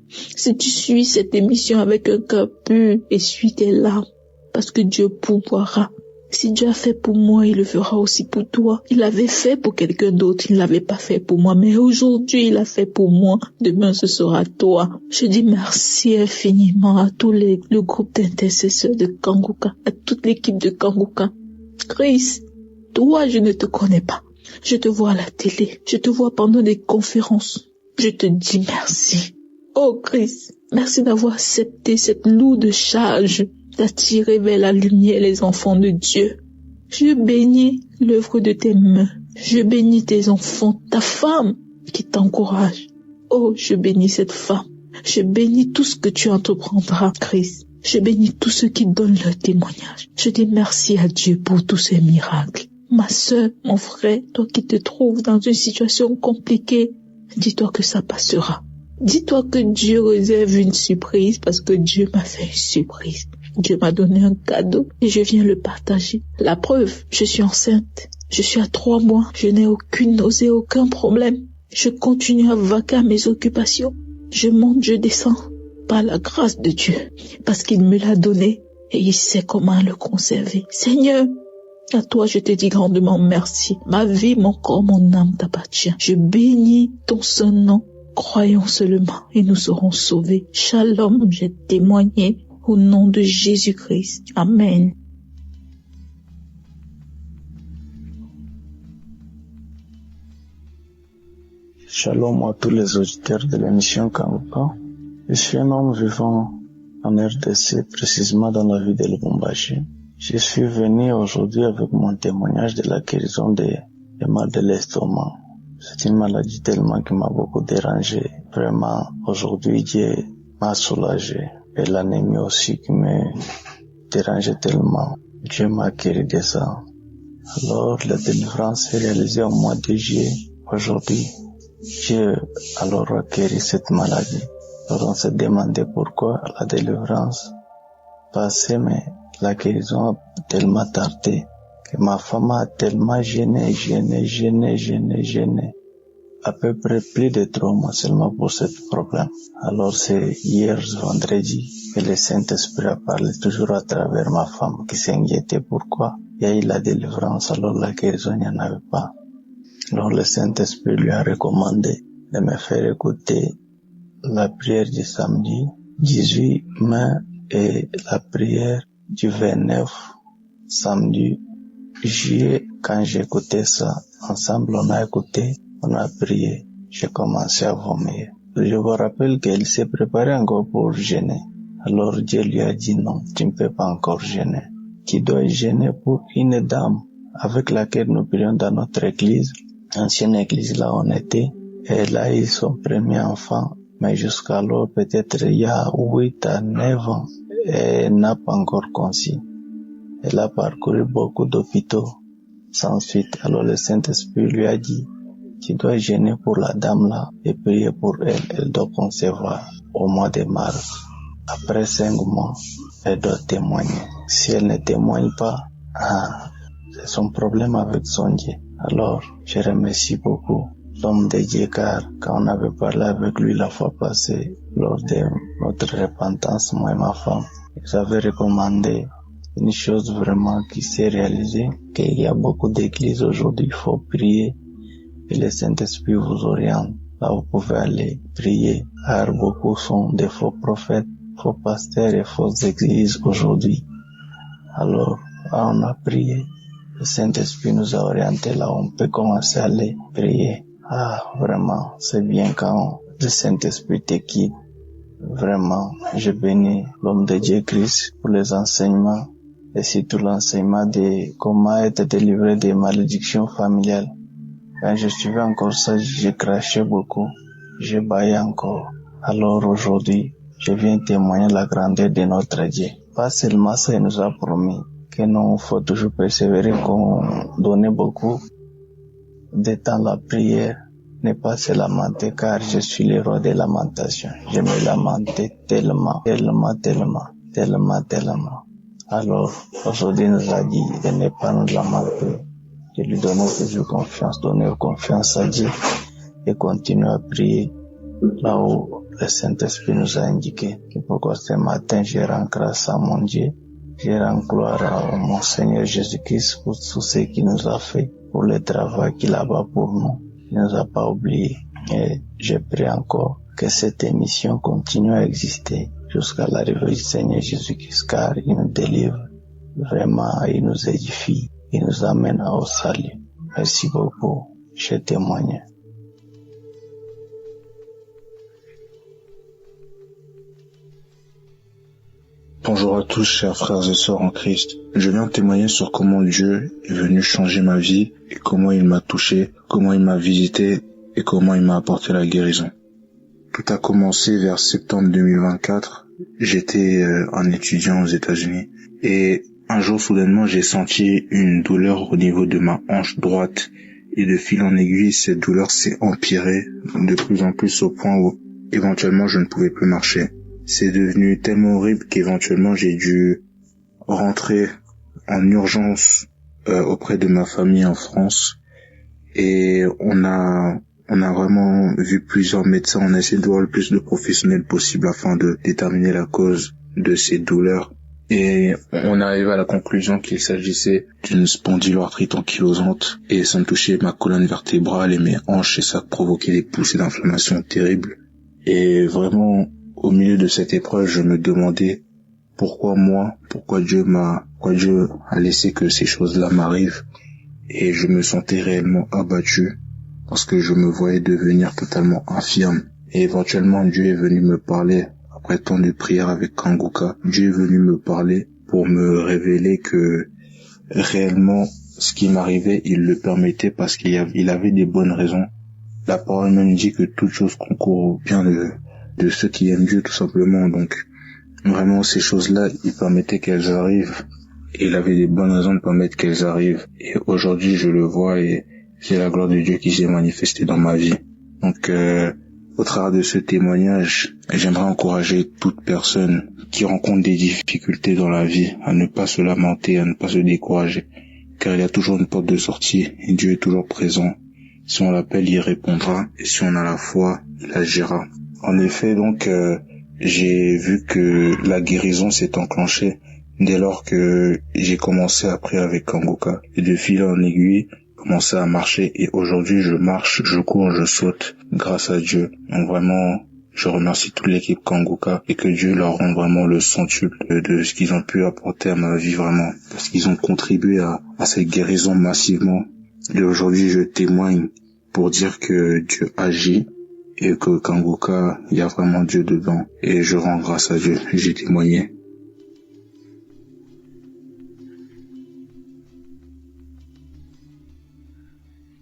Speaker 7: Si tu suis cette émission avec un cœur pur, essuie tes larmes, parce que Dieu pourvoira. Si Dieu a fait pour moi, il le fera aussi pour toi. Il l'avait fait pour quelqu'un d'autre, il ne l'avait pas fait pour moi. Mais aujourd'hui, il a fait pour moi. Demain, ce sera toi. Je dis merci infiniment à tous le groupe d'intercesseurs de Kanguka, à toute l'équipe de Kanguka. Chris, toi, je ne te connais pas. Je te vois à la télé. Je te vois pendant des conférences. Je te dis merci. Oh Chris, merci d'avoir accepté cette lourde charge d'attirer vers la lumière les enfants de Dieu. Je bénis l'œuvre de tes mains. Je bénis tes enfants, ta femme qui t'encourage. Oh, je bénis cette femme. Je bénis tout ce que tu entreprendras, Chris. Je bénis tous ceux qui donnent leur témoignage. Je dis merci à Dieu pour tous ces miracles. Ma sœur, mon frère, toi qui te trouves dans une situation compliquée, dis-toi que ça passera. Dis-toi que Dieu réserve une surprise parce que Dieu m'a fait une surprise. Dieu m'a donné un cadeau et je viens le partager. La preuve, je suis enceinte. Je suis à 3 mois. Je n'ai aucune nausée, aucun problème. Je continue à vaquer à mes occupations. Je monte, je descends par la grâce de Dieu parce qu'il me l'a donné et il sait comment le conserver. Seigneur, à toi je te dis grandement merci. Ma vie, mon corps, mon âme t'appartient. Je bénis ton saint nom. Croyons seulement et nous serons sauvés. Shalom, j'ai témoigné au nom de Jésus-Christ. Amen.
Speaker 2: Shalom à tous les auditeurs de l'émission Kanguka. Je suis un homme vivant en RDC, précisément dans la ville de Lubumbashi. Je suis venu aujourd'hui avec mon témoignage de la guérison des mal de l'estomac. C'est une maladie tellement qui m'a beaucoup dérangé. Vraiment, aujourd'hui, Dieu m'a soulagé. Et l'anémie aussi qui me dérangeait tellement. Dieu m'a guéri de ça. Alors, la délivrance est réalisée au mois de juillet. Aujourd'hui, Dieu alors a guéri cette maladie. Alors, on s'est demandé pourquoi la délivrance passait, mais la guérison a tellement tardé que ma femme a tellement gêné. À peu près plus de 3 mois seulement pour ce problème. Alors c'est hier vendredi que le Saint-Esprit a parlé toujours à travers ma femme qui s'inquiétait pourquoi il y a eu la délivrance alors la guérison il n'y en avait pas. Alors le Saint-Esprit lui a recommandé de me faire écouter la prière du samedi 18 mai et la prière du 29 samedi juillet. Quand j'écoutais ça, ensemble on a écouté, on a prié, j'ai commencé à vomir. Je vous rappelle qu'elle s'est préparée encore pour jeûner. Alors Dieu lui a dit non, tu ne peux pas encore jeûner. Tu dois jeûner pour une dame avec laquelle nous prions dans notre église, ancienne église là on était. Elle a eu son premier enfant, mais jusqu'alors peut-être il y a 8 à 9 ans, elle n'a pas encore conçu. Elle a parcouru beaucoup d'hôpitaux sans suite. Alors le Saint-Esprit lui a dit, tu dois jeûner pour la dame là et prier pour elle. Elle doit concevoir au mois de mars. Après 5 mois, elle doit témoigner. Si elle ne témoigne pas, c'est son problème avec son Dieu. Alors, je remercie beaucoup l'homme de Dieu car quand on avait parlé avec lui la fois passée, lors de notre repentance, moi et ma femme, j'avais recommandé une chose vraiment qui s'est réalisée, qu'il y a beaucoup d'églises aujourd'hui, il faut prier et le Saint-Esprit vous oriente. Là, vous pouvez aller prier, car beaucoup sont des faux prophètes, faux pasteurs et fausses églises aujourd'hui. Alors, là, on a prié. Le Saint-Esprit nous a orientés là, on peut commencer à aller prier. Vraiment, c'est bien quand le Saint-Esprit te guide. Vraiment, je bénis l'homme de Dieu Christ pour les enseignements et surtout l'enseignement de comment être délivré des malédictions familiales. Quand je suivais encore ça, j'ai craché beaucoup, j'ai baillé encore. Alors aujourd'hui, je viens témoigner la grandeur de notre Dieu. Pas seulement ça, il nous a promis que nous, faut toujours persévérer, qu'on donne beaucoup de temps la prière, ne pas se lamenter, car je suis le roi de lamentation. Je me lamentais tellement. Alors, aujourd'hui, il nous a dit de ne pas nous lamenter, de lui donner toujours confiance, donner confiance à Dieu. et continuer à prier là où le Saint-Esprit nous a indiqué. C'est pourquoi ce matin, je rends grâce à mon Dieu. Je rends gloire à mon Seigneur Jésus-Christ pour tout ce qu'il nous a fait, pour le travail qu'il a fait pour nous. Il ne nous a pas oubliés. Et je prie encore que cette émission continue à exister jusqu'à l'arrivée du Seigneur Jésus-Christ, car il nous délivre. Vraiment, il nous édifie. Il nous amène au salut. Merci beaucoup. Je témoigne.
Speaker 8: Bonjour à tous, chers frères et sœurs en Christ. Je viens témoigner sur comment Dieu est venu changer ma vie et comment il m'a touché, comment il m'a visité et comment il m'a apporté la guérison. Tout a commencé vers septembre 2024. J'étais un étudiant aux États-Unis et un jour soudainement j'ai senti une douleur au niveau de ma hanche droite et de fil en aiguille cette douleur s'est empirée de plus en plus au point où éventuellement je ne pouvais plus marcher. C'est devenu tellement horrible qu'éventuellement j'ai dû rentrer en urgence auprès de ma famille en France et on a vraiment vu plusieurs médecins, on a essayé de voir le plus de professionnels possible afin de déterminer la cause de ces douleurs et on est arrivé à la conclusion qu'il s'agissait d'une spondyloarthrite ankylosante et ça me touchait ma colonne vertébrale et mes hanches et ça provoquait des poussées d'inflammation terribles et vraiment au milieu de cette épreuve, je me demandais pourquoi moi, pourquoi Dieu a laissé que ces choses-là m'arrivent et je me sentais réellement abattu parce que je me voyais devenir totalement infirme et éventuellement Dieu est venu me parler après tant de prières avec Kanguka. Dieu est venu me parler pour me révéler que réellement ce qui m'arrivait, il le permettait parce qu'il avait des bonnes raisons. La parole même dit que toute chose concourt au bien de ceux qui aiment Dieu tout simplement. Donc vraiment ces choses-là, il permettait qu'elles arrivent et il avait des bonnes raisons de permettre qu'elles arrivent et aujourd'hui je le vois et c'est la gloire de Dieu qui s'est manifestée dans ma vie. Donc au travers de ce témoignage, j'aimerais encourager toute personne qui rencontre des difficultés dans la vie à ne pas se lamenter, à ne pas se décourager, car il y a toujours une porte de sortie et Dieu est toujours présent. Si on l'appelle, il répondra et si on a la foi, il agira. En effet, donc, j'ai vu que la guérison s'est enclenchée dès lors que j'ai commencé à prier avec Kanguka. Et de fil en aiguille, commencé à marcher. Et aujourd'hui, je marche, je cours, je saute grâce à Dieu. Donc vraiment, je remercie toute l'équipe Kanguka et que Dieu leur rende vraiment le centuple de ce qu'ils ont pu apporter à ma vie vraiment. Parce qu'ils ont contribué à cette guérison massivement. Et aujourd'hui, je témoigne pour dire que Dieu agit. Et que Kanguka, il y a vraiment Dieu dedans. Et je rends grâce à Dieu. J'ai témoigné.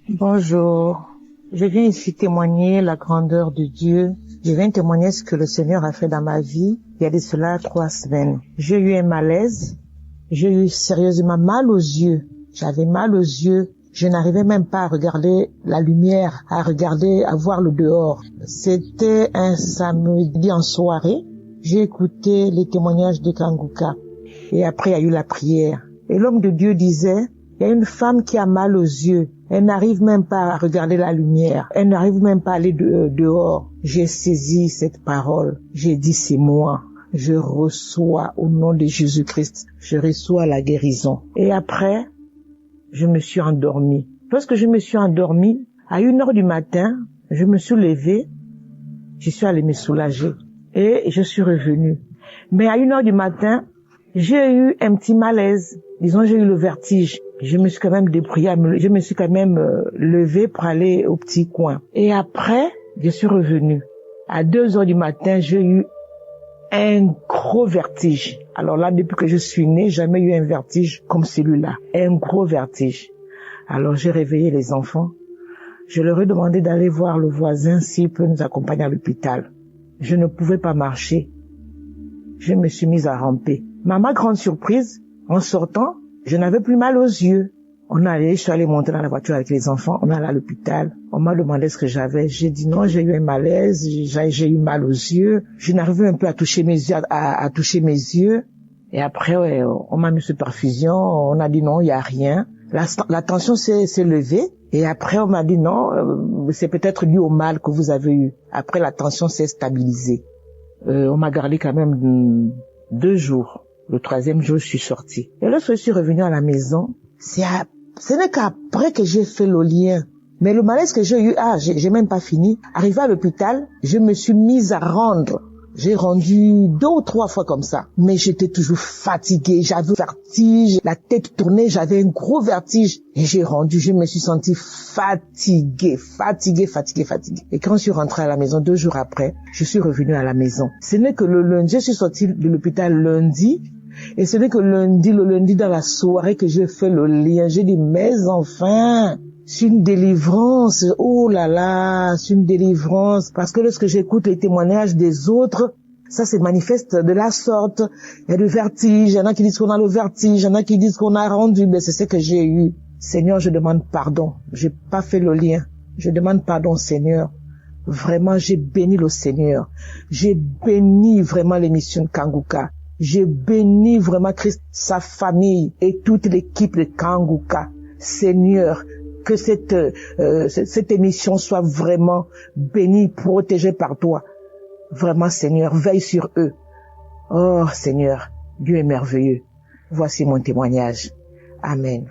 Speaker 9: Bonjour. Je viens ici témoigner la grandeur de Dieu. Je viens témoigner ce que le Seigneur a fait dans ma vie il y a de cela 3 semaines. J'ai eu un malaise. J'ai eu sérieusement mal aux yeux. J'avais mal aux yeux. Je n'arrivais même pas à regarder la lumière, à voir le dehors. C'était un samedi en soirée. J'ai écouté les témoignages de Kanguka. Et après, il y a eu la prière. Et l'homme de Dieu disait, il y a une femme qui a mal aux yeux. Elle n'arrive même pas à regarder la lumière. Elle n'arrive même pas à aller dehors. J'ai saisi cette parole. J'ai dit, c'est moi. Je reçois au nom de Jésus-Christ. Je reçois la guérison. Et après, je me suis endormie. Lorsque je me suis endormie, à 1h du matin, je me suis levée, je suis allée me soulager et je suis revenue. Mais à 1h du matin, j'ai eu un petit malaise. Disons, j'ai eu le vertige. Je me suis quand même débrouillée, je me suis quand même levée pour aller au petit coin. Et après, je suis revenue. À 2h du matin, j'ai eu un gros vertige. Alors là, depuis que je suis née, jamais eu un vertige comme celui-là. Un gros vertige. Alors j'ai réveillé les enfants. Je leur ai demandé d'aller voir le voisin s'il peut nous accompagner à l'hôpital. Je ne pouvais pas marcher. Je me suis mise à ramper. Mais à ma grande surprise, en sortant, je n'avais plus mal aux yeux. Je suis allée monter dans la voiture avec les enfants, on est allé à l'hôpital. On m'a demandé ce que j'avais. J'ai dit non, j'ai eu un malaise, j'ai eu mal aux yeux. Je n'arrivais un peu à toucher mes yeux, à toucher mes yeux. Et après, on m'a mis sous perfusion, on a dit non, il y a rien. La tension s'est levée et après on m'a dit non, c'est peut-être dû au mal que vous avez eu. Après la tension s'est stabilisée. On m'a gardé quand même 2 jours. Le 3e jour, je suis sortie. Et lorsque je suis revenue à la maison, ce n'est qu'après que j'ai fait le lien. Mais le malaise que j'ai eu, j'ai même pas fini. Arrivé à l'hôpital, je me suis mise à rendre. J'ai rendu 2 ou 3 fois comme ça. Mais j'étais toujours fatiguée, j'avais vertige, la tête tournait, j'avais un gros vertige. Et j'ai rendu, je me suis sentie fatiguée. Et quand je suis rentrée à la maison 2 jours après, je suis revenue à la maison. Ce n'est que le lundi, je suis sortie de l'hôpital lundi. Et ce n'est que le lundi dans la soirée que j'ai fait le lien. J'ai dit, mais enfin, c'est une délivrance. Oh là là, c'est une délivrance. Parce que lorsque j'écoute les témoignages des autres, ça se manifeste de la sorte. Il y a du vertige. Il y en a qui disent qu'on a le vertige. Il y en a qui disent qu'on a rendu. Mais c'est ce que j'ai eu. Seigneur, je demande pardon. J'ai pas fait le lien. Je demande pardon, Seigneur. Vraiment, j'ai béni le Seigneur. J'ai béni vraiment l'émission de Kanguka. J'ai béni vraiment Christ, sa famille et toute l'équipe de Kanguka. Seigneur, que cette émission soit vraiment bénie, protégée par toi. Vraiment, Seigneur, veille sur eux. Oh, Seigneur, Dieu est merveilleux. Voici mon témoignage. Amen.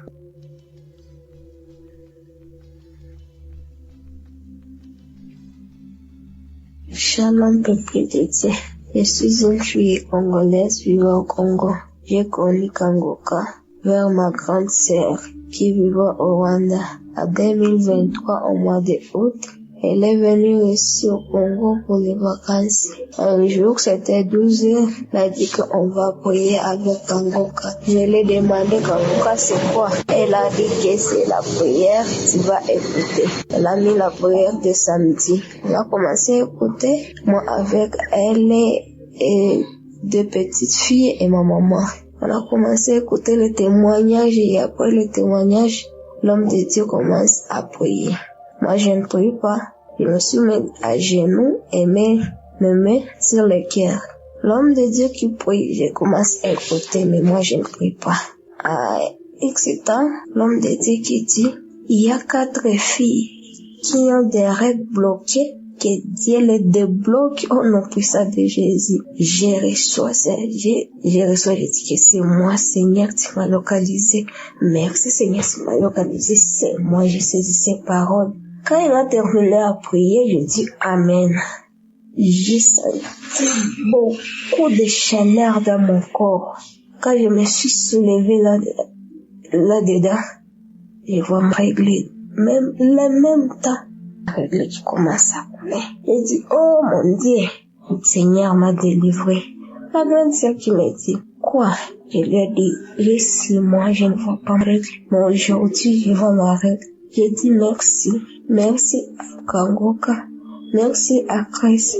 Speaker 10: Shalom, peuple de Dieu. Je suis une fille congolaise vivant au Congo. J'ai connu Kanguka vers ma grande sœur qui vivait au Rwanda. En 2023, au mois d'août, elle est venue ici au Congo pour les vacances. Un jour, c'était 12 heures, elle a dit qu'on va prier avec Kanguka. Je lui ai demandé, Kanguka, c'est quoi? Elle a dit que c'est la prière, tu vas écouter. Elle a mis la prière de samedi. On a commencé à écouter, moi avec elle et 2 petites filles et ma maman. On a commencé à écouter le témoignage et après le témoignage, l'homme de Dieu commence à prier. Moi, je ne prie pas. Je me suis mis à genoux et mes mains sur le cœur. L'homme de Dieu qui prie, je commence à écouter, mais moi, je ne prie pas. À X temps, l'homme de Dieu qui dit, il y a 4 filles qui ont des règles bloquées, que Dieu les débloque au nom puissant de Jésus. Je reçois, je dis que c'est moi, Seigneur, tu m'as localisé. Merci, Seigneur, tu m'as localisé. C'est moi, je saisis ces paroles. Quand il a terminé à prier, je dis Amen. J'ai senti beaucoup de chaleur dans mon corps. Quand je me suis soulevée là-dedans, je vois me régler. Même le même temps, règle qui commence à couler. J'ai dit, oh mon Dieu, le Seigneur m'a délivré. La grande sœur qui m'a dit, quoi? Je lui ai dit, j'ai 6 mois, je ne vois pas ma règle. Mais aujourd'hui, je vois ma règle. J'ai dit merci. Merci à Kanguka. Merci à Christ.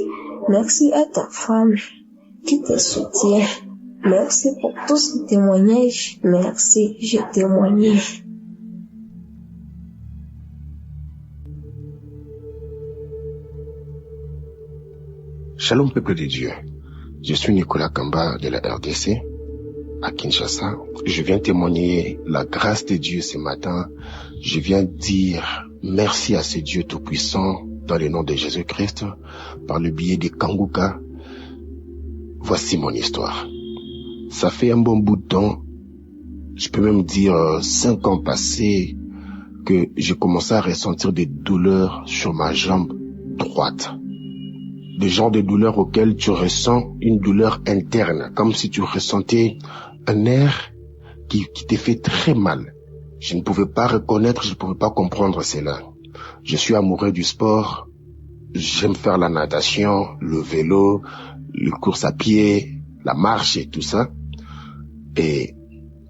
Speaker 10: Merci à ta femme qui te soutient. Merci pour tous ces témoignages. Merci, j'ai témoigné.
Speaker 11: Shalom peuple de Dieu, je suis Nicolas Kamba de la RDC à Kinshasa. Je viens témoigner la grâce de Dieu ce matin. Je viens dire merci à ce Dieu tout-puissant dans le nom de Jésus-Christ par le biais de Kanguka. Voici mon histoire. Ça fait un bon bout de temps, je peux même dire 5 ans passés, que j'ai commencé à ressentir des douleurs sur ma jambe droite. Des genres de douleurs auxquelles tu ressens une douleur interne, comme si tu ressentais un nerf qui te fait très mal. Je ne pouvais pas reconnaître, je ne pouvais pas comprendre cela. Je suis amoureux du sport, j'aime faire la natation, le vélo, le course à pied, la marche et tout ça. Et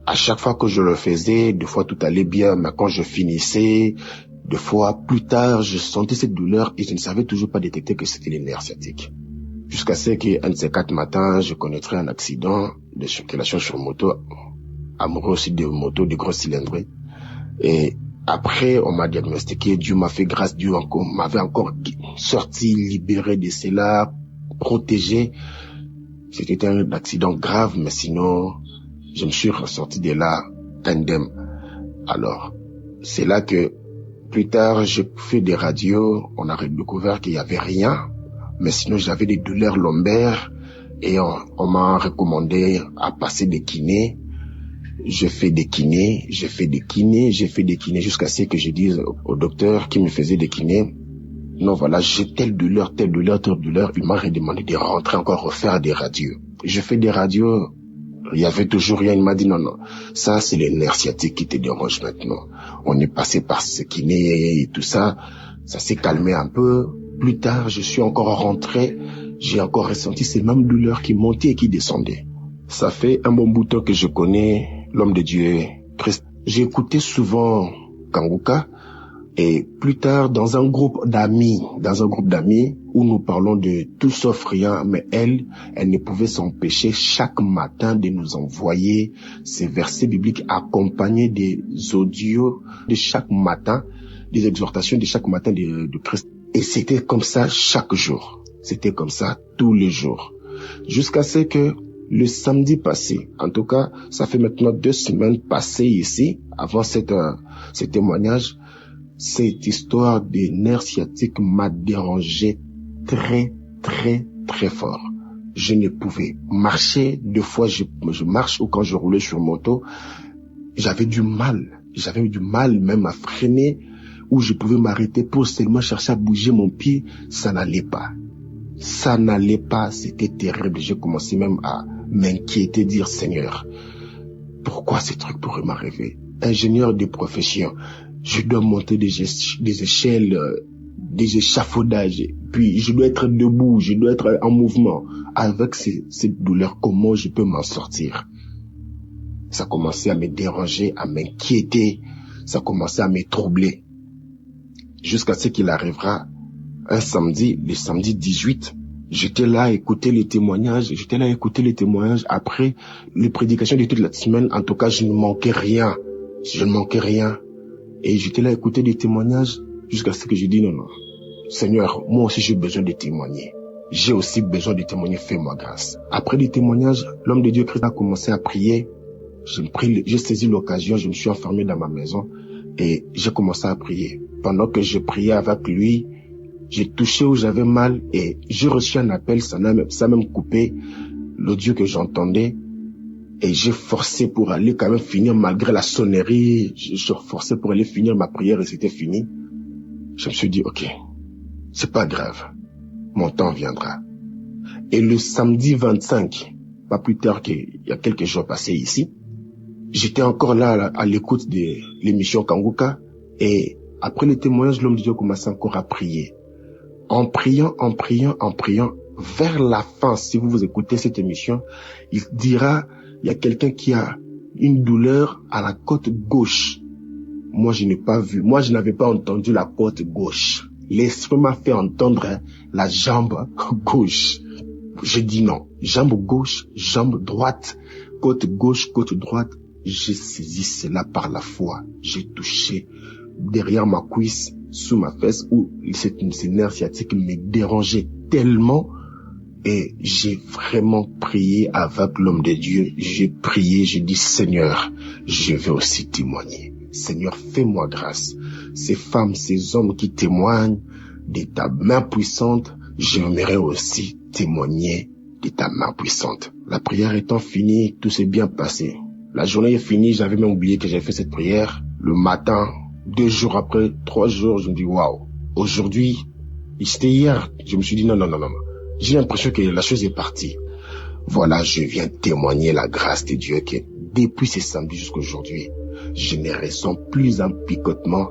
Speaker 11: à chaque fois que je le faisais, des fois tout allait bien, mais quand je finissais, des fois plus tard, je sentais cette douleur et je ne savais toujours pas détecter que c'était les nerfs sciatiques. Jusqu'à ce qu'un de ces 4 matins, je connaîtrais un accident de circulation sur moto, amoureux aussi de motos de gros cylindrées. Et après, on m'a diagnostiqué, Dieu m'a fait grâce, Dieu m'avait encore sorti, libéré de cela, protégé. C'était un accident grave, mais sinon, je me suis ressorti de là indemne. Alors, c'est là que plus tard, j'ai fait des radios, on a découvert qu'il n'y avait rien, mais sinon j'avais des douleurs lombaires et on m'a recommandé à passer des kinés. J'ai fait des kinés jusqu'à ce que je dise au docteur qui me faisait des kinés, non voilà, j'ai telle douleur. Il m'a redemandé de rentrer encore refaire des radios. Je fais des radios, il y avait toujours rien. Il m'a dit non, ça c'est les nerfs sciatiques qui te dérangent maintenant. On est passé par ce kiné et tout ça, ça s'est calmé un peu. Plus tard, je suis encore rentré, j'ai encore ressenti ces mêmes douleurs qui montaient et qui descendaient. Ça fait un bon bout de temps que je connais l'homme de Dieu, Christ. J'ai écouté souvent Kanguka et plus tard dans un groupe d'amis où nous parlons de tout sauf rien, mais elle ne pouvait s'empêcher chaque matin de nous envoyer ces versets bibliques accompagnés des audios de chaque matin, des exhortations de chaque matin de Christ. Et c'était comme ça chaque jour. C'était comme ça tous les jours. Jusqu'à ce que le samedi passé, en tout cas, ça fait maintenant 2 semaines passées ici, avant ce témoignage, cette histoire des nerfs sciatiques m'a dérangé très, très, très fort. Je ne pouvais marcher. 2 fois, je marche ou quand je roulais sur moto, j'avais du mal même à freiner, où je pouvais m'arrêter pour seulement chercher à bouger mon pied. Ça n'allait pas, c'était terrible. J'ai commencé même à m'inquiéter, dire Seigneur, pourquoi ces trucs pourraient m'arriver? Ingénieur de profession, je dois monter des échelles, des échafaudages, puis je dois être debout, je dois être en mouvement. Avec cette douleur, comment je peux m'en sortir? Ça commençait à me déranger, à m'inquiéter, ça commençait à me troubler. Jusqu'à ce qu'il arrivera un samedi, le samedi 18, j'étais là à écouter les témoignages après les prédications de toute la semaine. En tout cas, je ne manquais rien. Et j'étais là à écouter des témoignages jusqu'à ce que j'ai dit non, Seigneur, moi aussi j'ai besoin de témoigner. Fais-moi grâce. Après les témoignages, l'homme de Dieu Christ a commencé à prier. J'ai saisi l'occasion, je me suis enfermé dans ma maison et j'ai commencé à prier. Pendant que je priais avec lui, j'ai touché où j'avais mal et j'ai reçu un appel, ça a même coupé l'audio que j'entendais. Et j'ai forcé pour aller quand même finir malgré la sonnerie. J'ai forcé pour aller finir ma prière et c'était fini. Je me suis dit, ok, c'est pas grave. Mon temps viendra. Et le samedi 25, pas plus tard qu'il y a quelques jours passés ici, j'étais encore là à l'écoute de l'émission Kanguka. Et après le témoignage, l'homme de Dieu commençait encore à prier. En priant, vers la fin, si vous écoutez cette émission, il dira, il y a quelqu'un qui a une douleur à la côte gauche. Moi, je n'avais pas entendu la côte gauche. L'esprit m'a fait entendre la jambe gauche. Je dis non. Jambe gauche, jambe droite, côte gauche, côte droite. J'ai saisi cela par la foi. J'ai touché derrière ma cuisse, sous ma fesse, où ces nerfs sciatiques me dérangeaient tellement. Et j'ai vraiment prié avec l'homme de Dieu. J'ai prié, j'ai dit Seigneur, je veux aussi témoigner. Seigneur, fais-moi grâce. Ces femmes, ces hommes qui témoignent de ta main puissante, j'aimerais aussi témoigner de ta main puissante. La prière étant finie, tout s'est bien passé. La journée est finie, j'avais même oublié que j'avais fait cette prière. Le matin, 2 jours après, 3 jours, je me dis waouh. Aujourd'hui, c'était hier, je me suis dit non. J'ai l'impression que la chose est partie. Voilà, je viens témoigner la grâce de Dieu que depuis ce samedi jusqu'à aujourd'hui, je ne ressens plus un picotement,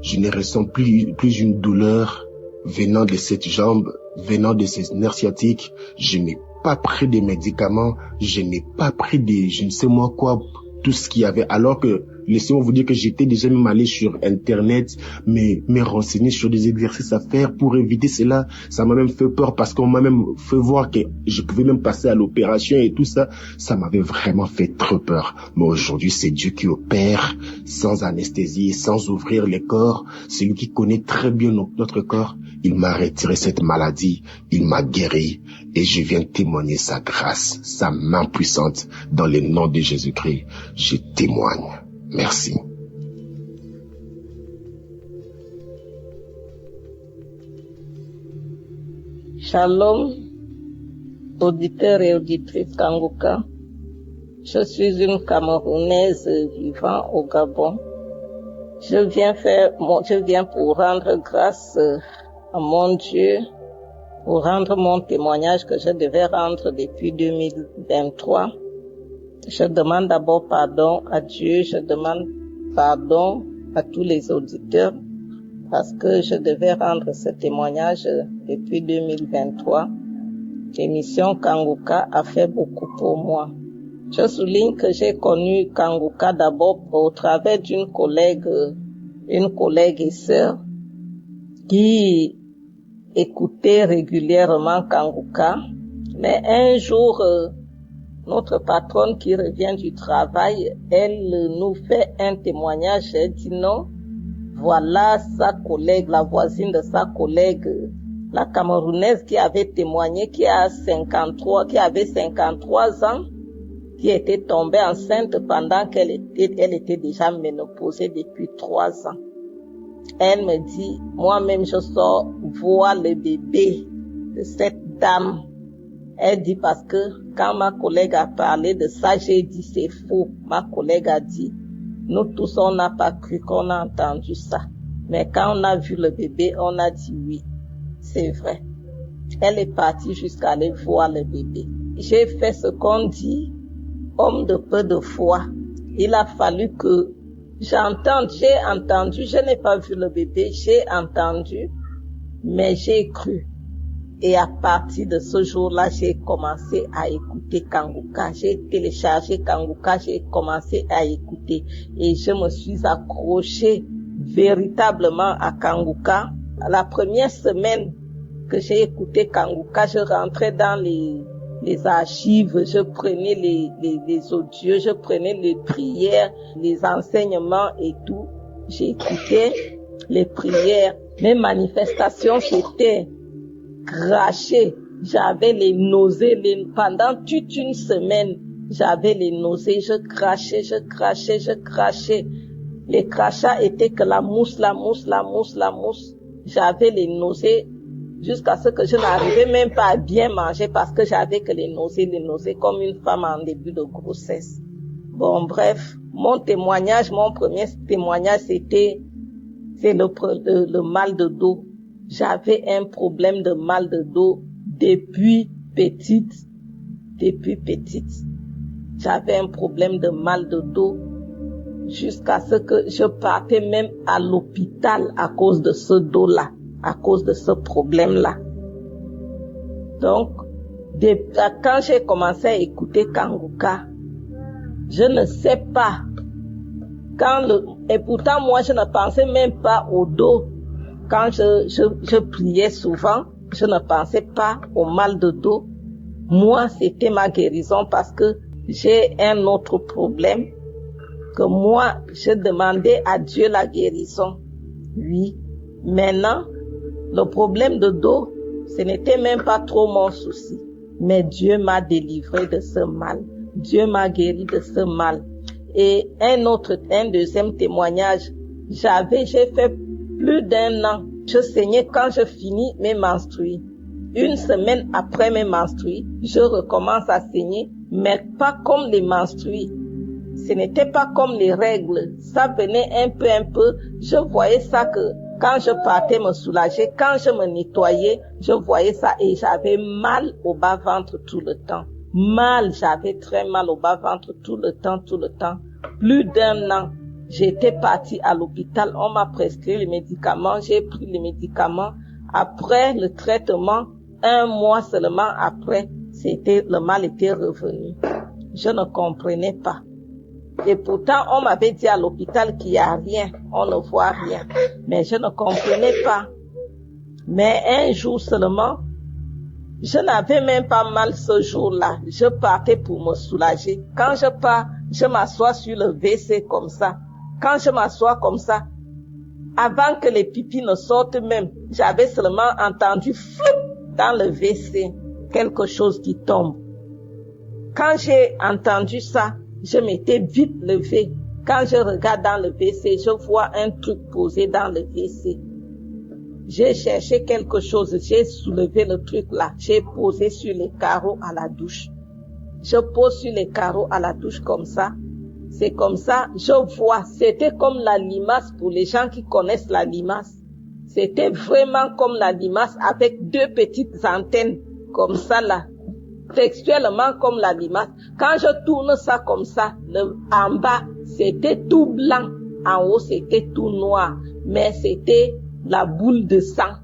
Speaker 11: je ne ressens plus une douleur venant de cette jambe, venant de ces nerfs sciatiques. Je n'ai pas pris des médicaments, je n'ai pas pris je ne sais moi quoi, tout ce qu'il y avait, alors que laissez-moi vous dire que j'étais déjà même allé sur Internet, me renseigner sur des exercices à faire pour éviter cela. Ça m'a même fait peur parce qu'on m'a même fait voir que je pouvais même passer à l'opération et tout ça. Ça m'avait vraiment fait trop peur. Mais aujourd'hui, c'est Dieu qui opère sans anesthésie, sans ouvrir les corps. C'est lui qui connaît très bien notre corps. Il m'a retiré cette maladie, il m'a guéri et je viens témoigner sa grâce, sa main puissante dans le nom de Jésus-Christ. Je témoigne. Merci.
Speaker 12: Shalom, auditeurs et auditrices Kangoka. Je suis une Camerounaise vivant au Gabon. Je viens pour rendre grâce à mon Dieu, pour rendre mon témoignage que je devais rendre depuis 2023. Je demande d'abord pardon à Dieu, je demande pardon à tous les auditeurs parce que je devais rendre ce témoignage depuis 2023. L'émission Kangoka a fait beaucoup pour moi. Je souligne que j'ai connu Kangoka d'abord au travers d'une collègue et sœur qui écoutait régulièrement Kangoka. Mais un jour, notre patronne qui revient du travail, elle nous fait un témoignage. Elle dit non, voilà sa collègue, la voisine de sa collègue, la Camerounaise qui avait témoigné, qui avait 53 ans, qui était tombée enceinte pendant qu'elle était déjà ménopausée depuis 3 ans. Elle me dit, moi-même je sors voir le bébé de cette dame. Elle dit parce que quand ma collègue a parlé de ça, j'ai dit c'est faux. Ma collègue a dit, nous tous on n'a pas cru qu'on a entendu ça. Mais quand on a vu le bébé, on a dit oui, c'est vrai. Elle est partie jusqu'à aller voir le bébé. J'ai fait ce qu'on dit, homme de peu de foi. Il a fallu que j'ai entendu, je n'ai pas vu le bébé, j'ai entendu, mais j'ai cru. Et à partir de ce jour-là, j'ai commencé à écouter Kangoka. J'ai téléchargé Kangoka, j'ai commencé à écouter. Et je me suis accrochée véritablement à Kangoka. La première semaine que j'ai écouté Kangoka, je rentrais dans les archives, je prenais les audios, je prenais les prières, les enseignements et tout. J'écoutais les prières. Mes manifestations, j'étais crachée. J'avais les nausées. Pendant toute une semaine, j'avais les nausées. Je crachais. Les crachats étaient que la mousse. J'avais les nausées. Jusqu'à ce que je n'arrivais même pas à bien manger parce que j'avais que les nausées comme une femme en début de grossesse. Bon, bref, mon premier témoignage, c'est le mal de dos. J'avais un problème de mal de dos depuis petite. J'avais un problème de mal de dos jusqu'à ce que je partais même à l'hôpital à cause de ce dos-là. À cause de ce problème-là. Donc, quand j'ai commencé à écouter Kangoka, je ne sais pas. Et pourtant, moi, je ne pensais même pas au dos. Quand je priais souvent, je ne pensais pas au mal de dos. Moi, c'était ma guérison parce que j'ai un autre problème. Que moi, je demandais à Dieu la guérison. Oui. Maintenant, le problème de dos, ce n'était même pas trop mon souci. Mais Dieu m'a délivré de ce mal. Dieu m'a guéri de ce mal. Et un deuxième témoignage, j'ai fait plus d'1 an. Je saignais quand je finis mes menstrues. Une semaine après mes menstrues, je recommence à saigner, mais pas comme les menstrues. Ce n'était pas comme les règles. Ça venait un peu. Je voyais ça que quand je partais me soulager, quand je me nettoyais, je voyais ça et j'avais mal au bas-ventre tout le temps. J'avais très mal au bas-ventre tout le temps. Plus d'1 an, j'étais partie à l'hôpital, on m'a prescrit les médicaments, j'ai pris les médicaments. Après le traitement, 1 mois seulement après, le mal était revenu. Je ne comprenais pas. Et pourtant, on m'avait dit à l'hôpital qu'il n'y a rien, on ne voit rien. Mais je ne comprenais pas. Mais un jour seulement, je n'avais même pas mal ce jour-là. Je partais pour me soulager. Quand je pars, je m'assois sur le WC comme ça. Quand je m'assois comme ça, avant que les pipis ne sortent même, j'avais seulement entendu floup dans le WC, quelque chose qui tombe. Quand j'ai entendu ça, je m'étais vite levée. Quand je regarde dans le WC, je vois un truc posé dans le WC. J'ai cherché quelque chose, j'ai soulevé le truc là, j'ai posé sur les carreaux à la douche. Je pose sur les carreaux à la douche comme ça. C'est comme ça, je vois, c'était comme la limace pour les gens qui connaissent la limace. C'était vraiment comme la limace avec deux petites antennes comme ça là, textuellement comme la limace. Quand je tourne ça comme ça, en bas, c'était tout blanc, en haut, c'était tout noir, mais c'était la boule de sang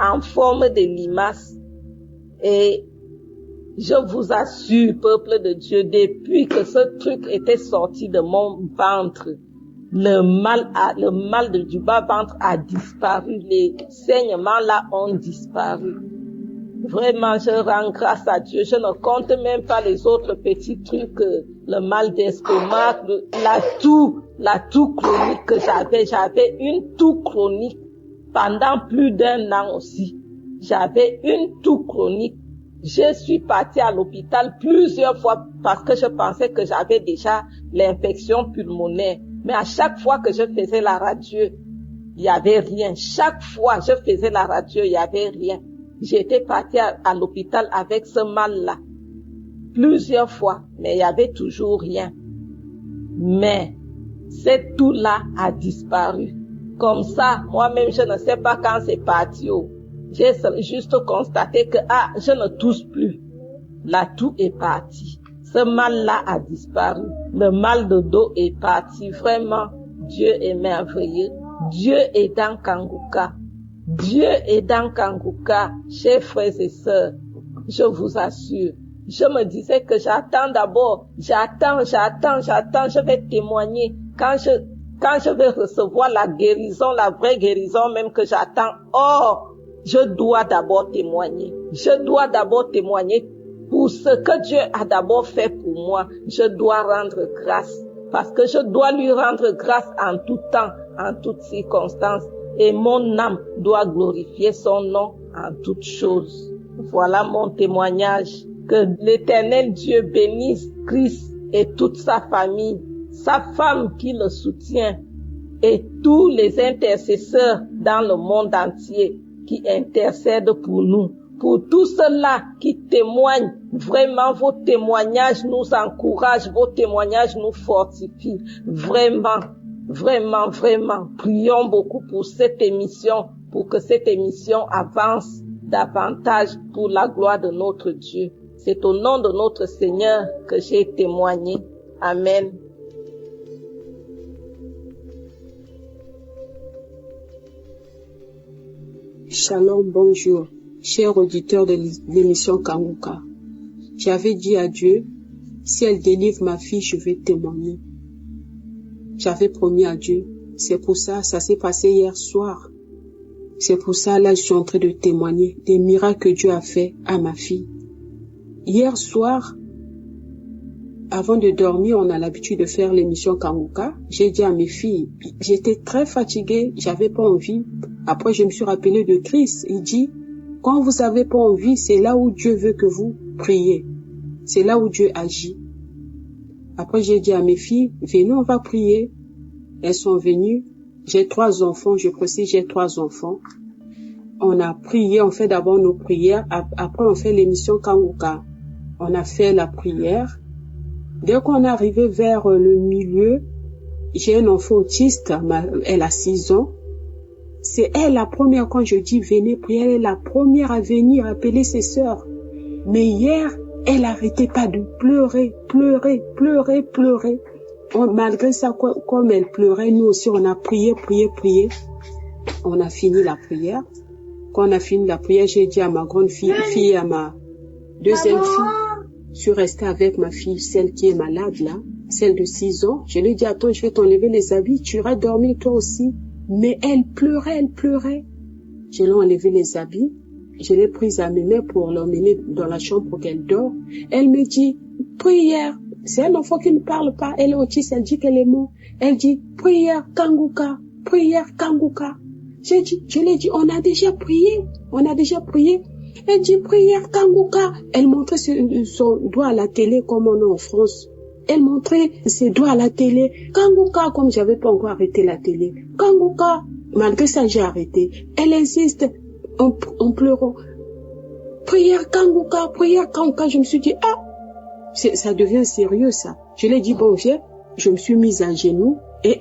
Speaker 12: en forme de limace. Et je vous assure, peuple de Dieu, depuis que ce truc était sorti de mon ventre, le mal du bas-ventre a disparu, les saignements là ont disparu. Vraiment, je rends grâce à Dieu. Je ne compte même pas les autres petits trucs, le mal d'estomac, la toux chronique que j'avais. J'avais une toux chronique pendant plus d'1 an aussi. J'avais une toux chronique. Je suis partie à l'hôpital plusieurs fois parce que je pensais que j'avais déjà l'infection pulmonaire. Mais à chaque fois que je faisais la radio, il y avait rien. Chaque fois je faisais la radio, il y avait rien. J'étais partie à l'hôpital avec ce mal-là. Plusieurs fois, mais il y avait toujours rien. Mais cette toux-là a disparu. Comme ça, moi-même, je ne sais pas quand c'est parti. J'ai juste constaté que, je ne tousse plus. La toux est partie. Ce mal-là a disparu. Le mal de dos est parti. Vraiment, Dieu est merveilleux. Dieu est dans Kanguka. Dieu est dans Kanguka. Chers frères et sœurs, je vous assure. Je me disais que j'attends d'abord. J'attends. Je vais témoigner. Quand je vais recevoir la guérison, la vraie guérison même que j'attends. Je dois d'abord témoigner. Je dois d'abord témoigner pour ce que Dieu a d'abord fait pour moi. Je dois rendre grâce parce que je dois lui rendre grâce en tout temps, en toutes circonstances. Et mon âme doit glorifier son nom en toutes choses. Voilà mon témoignage. Que l'Éternel Dieu bénisse Christ et toute sa famille, sa femme qui le soutient et tous les intercesseurs dans le monde entier qui intercèdent pour nous. Pour tous ceux-là qui témoignent, vraiment vos témoignages nous encouragent, vos témoignages nous fortifient. Vraiment, prions beaucoup pour cette émission, pour que cette émission avance davantage pour la gloire de notre Dieu. C'est au nom de notre Seigneur que j'ai témoigné. Amen.
Speaker 13: Shalom, bonjour, chers auditeurs de l'émission Kanguka. J'avais dit à Dieu, si elle délivre ma fille, je vais témoigner. J'avais promis à Dieu. C'est pour ça s'est passé hier soir. C'est pour ça, là, je suis en train de témoigner des miracles que Dieu a fait à ma fille. Hier soir, avant de dormir, on a l'habitude de faire l'émission Kanguka. J'ai dit à mes filles, j'étais très fatiguée, j'avais pas envie. Après, je me suis rappelé de Christ. Il dit, quand vous avez pas envie, c'est là où Dieu veut que vous priez. C'est là où Dieu agit. Après, j'ai dit à mes filles, venez, on va prier. Elles sont venues. J'ai 3 enfants, je précise, j'ai 3 enfants. On a prié, on fait d'abord nos prières. Après, on fait l'émission Kanguka. On a fait la prière. Dès qu'on est arrivé vers le milieu, j'ai un enfant autiste, elle a 6 ans. C'est elle la première, quand je dis venez prier, elle est la première à venir appeler ses sœurs. Mais hier, elle n'arrêtait pas de pleurer. Malgré ça, comme elle pleurait, nous aussi, on a prié. On a fini la prière. Quand on a fini la prière, j'ai dit à ma grande fille et à ma deuxième fille, je suis restée avec ma fille, celle qui est malade là, celle de 6 ans. Je lui ai dit, attends, je vais t'enlever les habits, tu iras dormir toi aussi. Mais elle pleurait. Je lui ai enlevé les habits. Je l'ai prise à mes mains pour l'emmener dans la chambre pour qu'elle dort. Elle me dit, prière. C'est un enfant qui ne parle pas. Elle est autiste, elle dit qu'elle est morte. Elle dit, prière Kanguka. Je lui ai dit, on a déjà prié. Elle dit, prière Kanguka. Elle montrait son doigt à la télé comme on est en France. Elle montrait ses doigts à la télé. Kanguka, comme j'avais pas encore arrêté la télé. Kanguka. malgré ça, j'ai arrêté. Elle insiste en pleurant. Prière Kanguka. Je me suis dit, ça devient sérieux, ça. Je l'ai dit, bon, viens. Je me suis mise à genoux et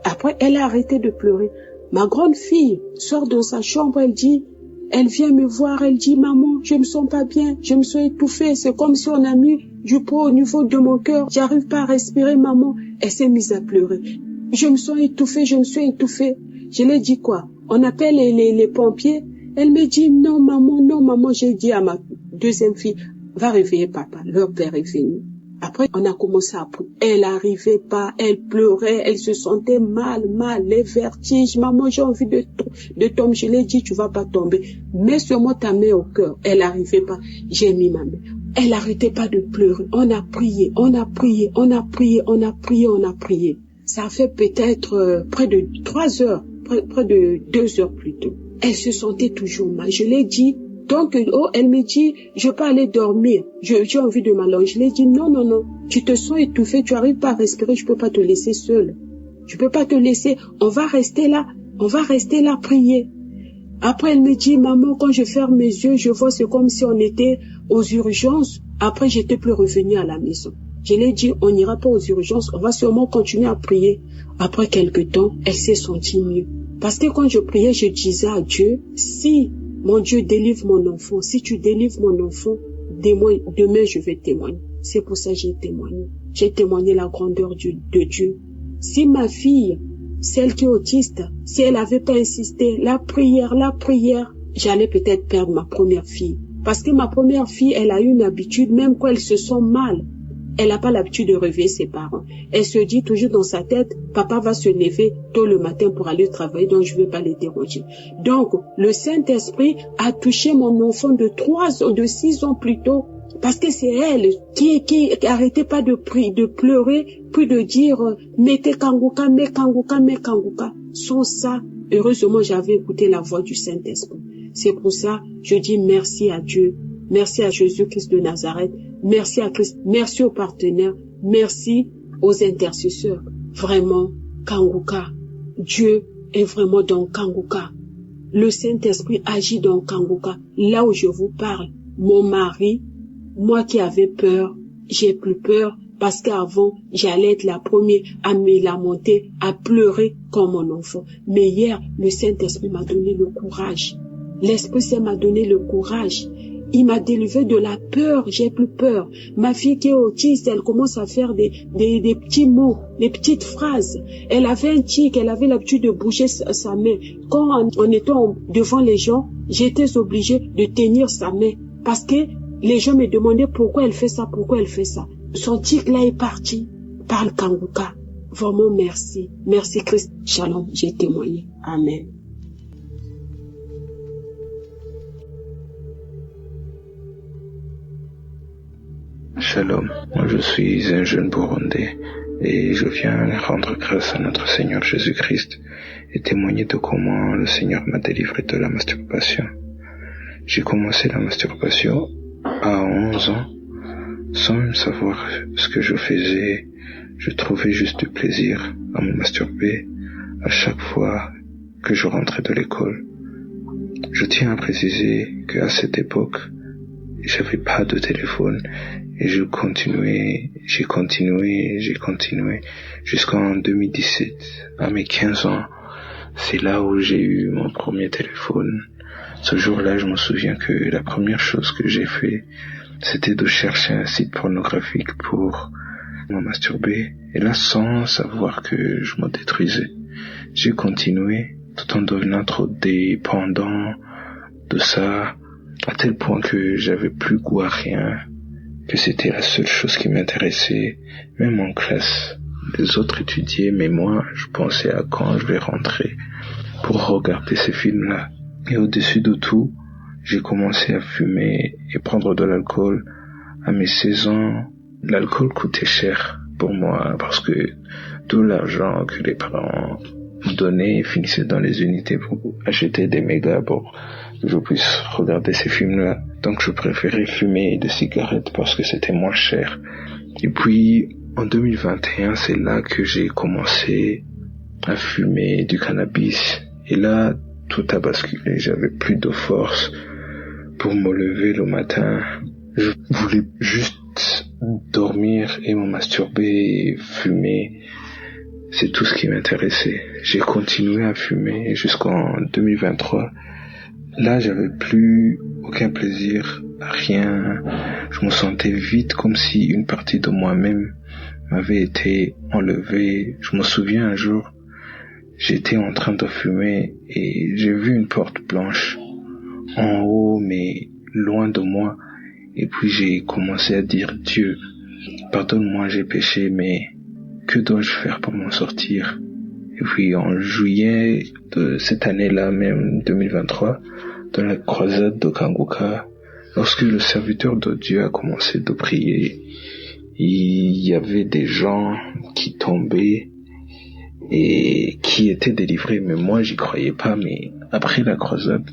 Speaker 13: après, elle a arrêté de pleurer. Ma grande fille sort de sa chambre, elle vient me voir, elle dit, maman, je me sens pas bien, je me sens étouffée, c'est comme si on a mis du poids au niveau de mon cœur, j'arrive pas à respirer, maman. Elle s'est mise à pleurer. Je me sens étouffée. Je lui ai dit quoi? On appelle les pompiers. Elle me dit, non, maman. J'ai dit à ma deuxième fille, va réveiller papa. Leur père est venu. Après, on a commencé à pleurer. Elle n'arrivait pas, elle pleurait, elle se sentait mal, les vertiges. Maman, j'ai envie de tomber. Je lui ai dit, tu vas pas tomber. Mets seulement ta main au cœur. Elle n'arrivait pas. J'ai mis ma main. Elle n'arrêtait pas de pleurer. On a prié. Ça fait peut-être près de 3 heures, près de 2 heures plus tôt. Elle se sentait toujours mal. Je l'ai dit. Donc, elle me dit, je peux aller dormir. J'ai envie de m'allonger. Je l'ai dit, non. Tu te sens étouffée, tu n'arrives pas à respirer, je peux pas te laisser seule. Je peux pas te laisser. On va rester là prier. Après, elle me dit, maman, quand je ferme mes yeux, je vois, c'est comme si on était aux urgences. Après, j'étais plus revenue à la maison. Je l'ai dit, on n'ira pas aux urgences, on va sûrement continuer à prier. Après quelque temps, elle s'est sentie mieux. Parce que quand je priais, je disais à Dieu, si mon Dieu délivre mon enfant, si tu délivres mon enfant, demain je vais témoigner. C'est pour ça que j'ai témoigné. J'ai témoigné la grandeur de Dieu. Si ma fille, celle qui est autiste, si elle n'avait pas insisté, la prière, j'allais peut-être perdre ma première fille. Parce que ma première fille, elle a eu une habitude, même quand elle se sent mal, elle n'a pas l'habitude de réveiller ses parents. Elle se dit toujours dans sa tête, papa va se lever tôt le matin pour aller travailler, donc je ne vais pas les déranger. Donc, le Saint-Esprit a touché mon enfant de 6 ans plus tôt, parce que c'est elle qui arrêtait pas de pleurer, puis de dire, mettez Kanguka. Sans ça, heureusement, j'avais écouté la voix du Saint-Esprit. C'est pour ça, je dis merci à Dieu, merci à Jésus-Christ de Nazareth, merci à Christ, merci aux partenaires, merci aux intercesseurs. Vraiment, Kanguka, Dieu est vraiment dans Kanguka. Le Saint-Esprit agit dans Kanguka. Là où je vous parle, mon mari, moi qui avais peur, j'ai plus peur parce qu'avant, j'allais être la première à me lamenter, à pleurer comme mon enfant. Mais hier, le Saint-Esprit m'a donné le courage. L'Esprit Saint m'a donné le courage. Il m'a délivré de la peur, j'ai plus peur. Ma fille qui est autiste, elle commence à faire des petits mots, des petites phrases. Elle avait un tic, elle avait l'habitude de bouger sa main. Quand en étant devant les gens, j'étais obligée de tenir sa main. Parce que les gens me demandaient pourquoi elle fait ça. Son tic là est parti par le Kanguka. Vraiment merci. Merci Christ. Shalom, j'ai témoigné. Amen.
Speaker 8: Shalom, moi je suis un jeune Burundais et je viens rendre grâce à notre Seigneur Jésus-Christ et témoigner de comment le Seigneur m'a délivré de la masturbation. J'ai commencé la masturbation à 11 ans sans même savoir ce que je faisais. Je trouvais juste du plaisir à me masturber à chaque fois que je rentrais de l'école. Je tiens à préciser qu'à cette époque, j'avais pas de téléphone et j'ai continué jusqu'en 2017. À mes 15 ans, c'est là où j'ai eu mon premier téléphone. Ce jour-là, je me souviens que la première chose que j'ai fait, c'était de chercher un site pornographique pour me masturber. Et là, sans savoir que je me détruisais, j'ai continué tout en devenant trop dépendant de ça, à tel point que j'avais plus goût à rien, que c'était la seule chose qui m'intéressait, même en classe. Les autres étudiaient, mais moi, je pensais à quand je vais rentrer pour regarder ces films-là. Et au-dessus de tout, j'ai commencé à fumer et prendre de l'alcool. À mes 16 ans, l'alcool coûtait cher pour moi parce que tout l'argent que les parents me donnaient finissait dans les unités pour acheter des mégas pour que je puisse regarder ces films-là. Donc je préférais fumer des cigarettes parce que c'était moins cher. Et puis, en 2021, c'est là que j'ai commencé à fumer du cannabis Et là, tout a basculé. J'avais plus de force pour me lever le matin. Je voulais juste dormir et me masturber et fumer. C'est tout ce qui m'intéressait. J'ai continué à fumer jusqu'en 2023. Là, j'avais plus aucun plaisir, rien. Je me sentais vide, comme si une partie de moi-même m'avait été enlevée. Je me souviens un jour, j'étais en train de fumer et j'ai vu une porte blanche en haut, mais loin de moi. Et puis j'ai commencé à dire: Dieu, pardonne-moi, j'ai péché, mais que dois-je faire pour m'en sortir? Et puis en juillet de cette année-là, même 2023, dans la croisade de Kanguka, lorsque le serviteur de Dieu a commencé de prier, il y avait des gens qui tombaient et qui étaient délivrés, mais moi j'y croyais pas. Mais après la croisade,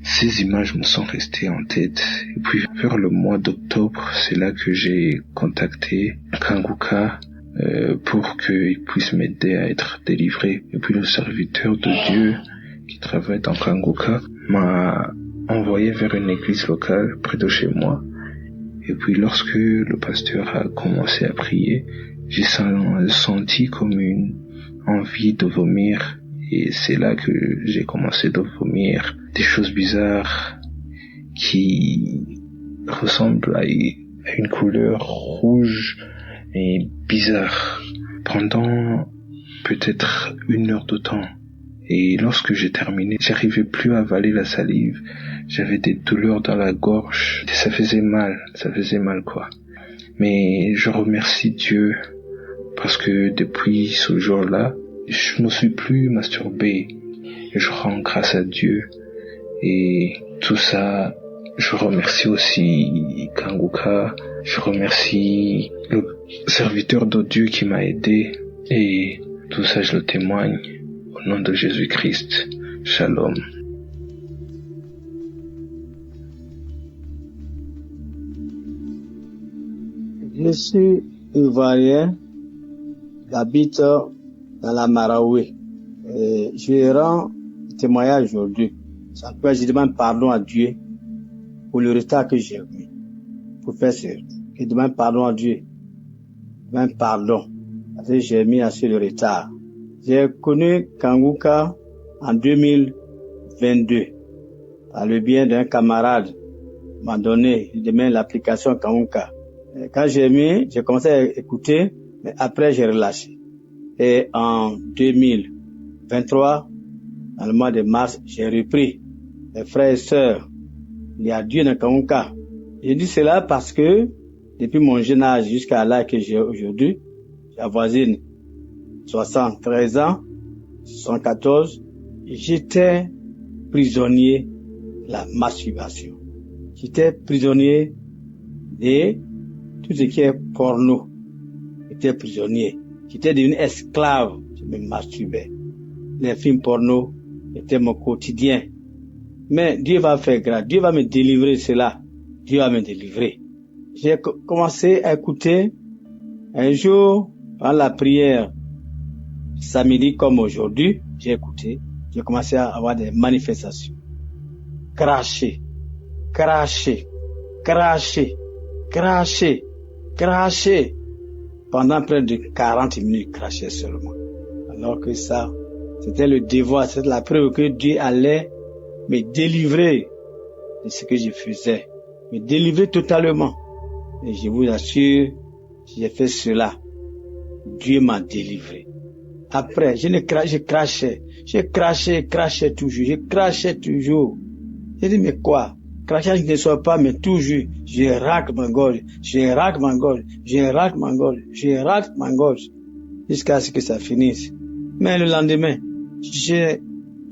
Speaker 8: ces images me sont restées en tête. Et puis vers le mois d'octobre, c'est là que j'ai contacté Kanguka pour qu'il puisse m'aider à être délivré. Et puis le serviteur de Dieu qui travaille dans Kanguka m'a envoyé vers une église locale près de chez moi. Et puis lorsque le pasteur a commencé à prier, j'ai senti comme une envie de vomir. Et c'est là que j'ai commencé de vomir des choses bizarres qui ressemblent à une couleur rouge et bizarre pendant peut-être 1 heure de temps. Et lorsque j'ai terminé, j'arrivais plus à avaler la salive. J'avais des douleurs dans la gorge. Ça faisait mal quoi. Mais je remercie Dieu parce que depuis ce jour-là, je ne me suis plus masturbé. Et je rends grâce à Dieu. Et tout ça, je remercie aussi Kanguka. Je remercie le serviteur de Dieu qui m'a aidé. Et tout ça, je le témoigne. Au nom de Jésus-Christ. Shalom.
Speaker 14: Je suis ivoirien, j'habite dans la Marawi. Je rends témoignage aujourd'hui. Ça peut, je demande pardon à Dieu pour le retard que j'ai mis. Pour faire ça, je demande pardon à Dieu. Je demande pardon parce que j'ai mis assez de retard. J'ai connu Kanguka en 2022 par le bien d'un camarade m'a donné demain l'application Kanguka. Quand j'ai commencé à écouter, mais après j'ai relâché. Et en 2023, dans le mois de mars, j'ai repris. Mes frères et sœurs, il y a Dieu dans Kanguka. Je dis cela parce que depuis mon jeune âge jusqu'à l'âge que j'ai aujourd'hui, j'avoisine 73 ans, 74, j'étais prisonnier de la masturbation. J'étais prisonnier de tout ce qui est porno. J'étais prisonnier. J'étais devenu esclave. Je me masturbais. Les films porno étaient mon quotidien. Mais Dieu va faire grâce. Dieu va me délivrer cela. Dieu va me délivrer. J'ai commencé à écouter un jour, dans la prière, samedi comme aujourd'hui, j'ai écouté. J'ai commencé à avoir des manifestations. Cracher, cracher, cracher, cracher, cracher. Pendant près de 40 minutes, cracher seulement. Alors que ça, c'était le devoir, c'était la preuve que Dieu allait me délivrer de ce que je faisais. Me délivrer totalement. Et je vous assure, si j'ai fait cela, Dieu m'a délivré. Après, je crachais toujours, je crachais toujours. J'ai dit, mais quoi? Crachage ne soit pas, mais toujours, je racle ma gorge, jusqu'à ce que ça finisse. Mais le lendemain, j'ai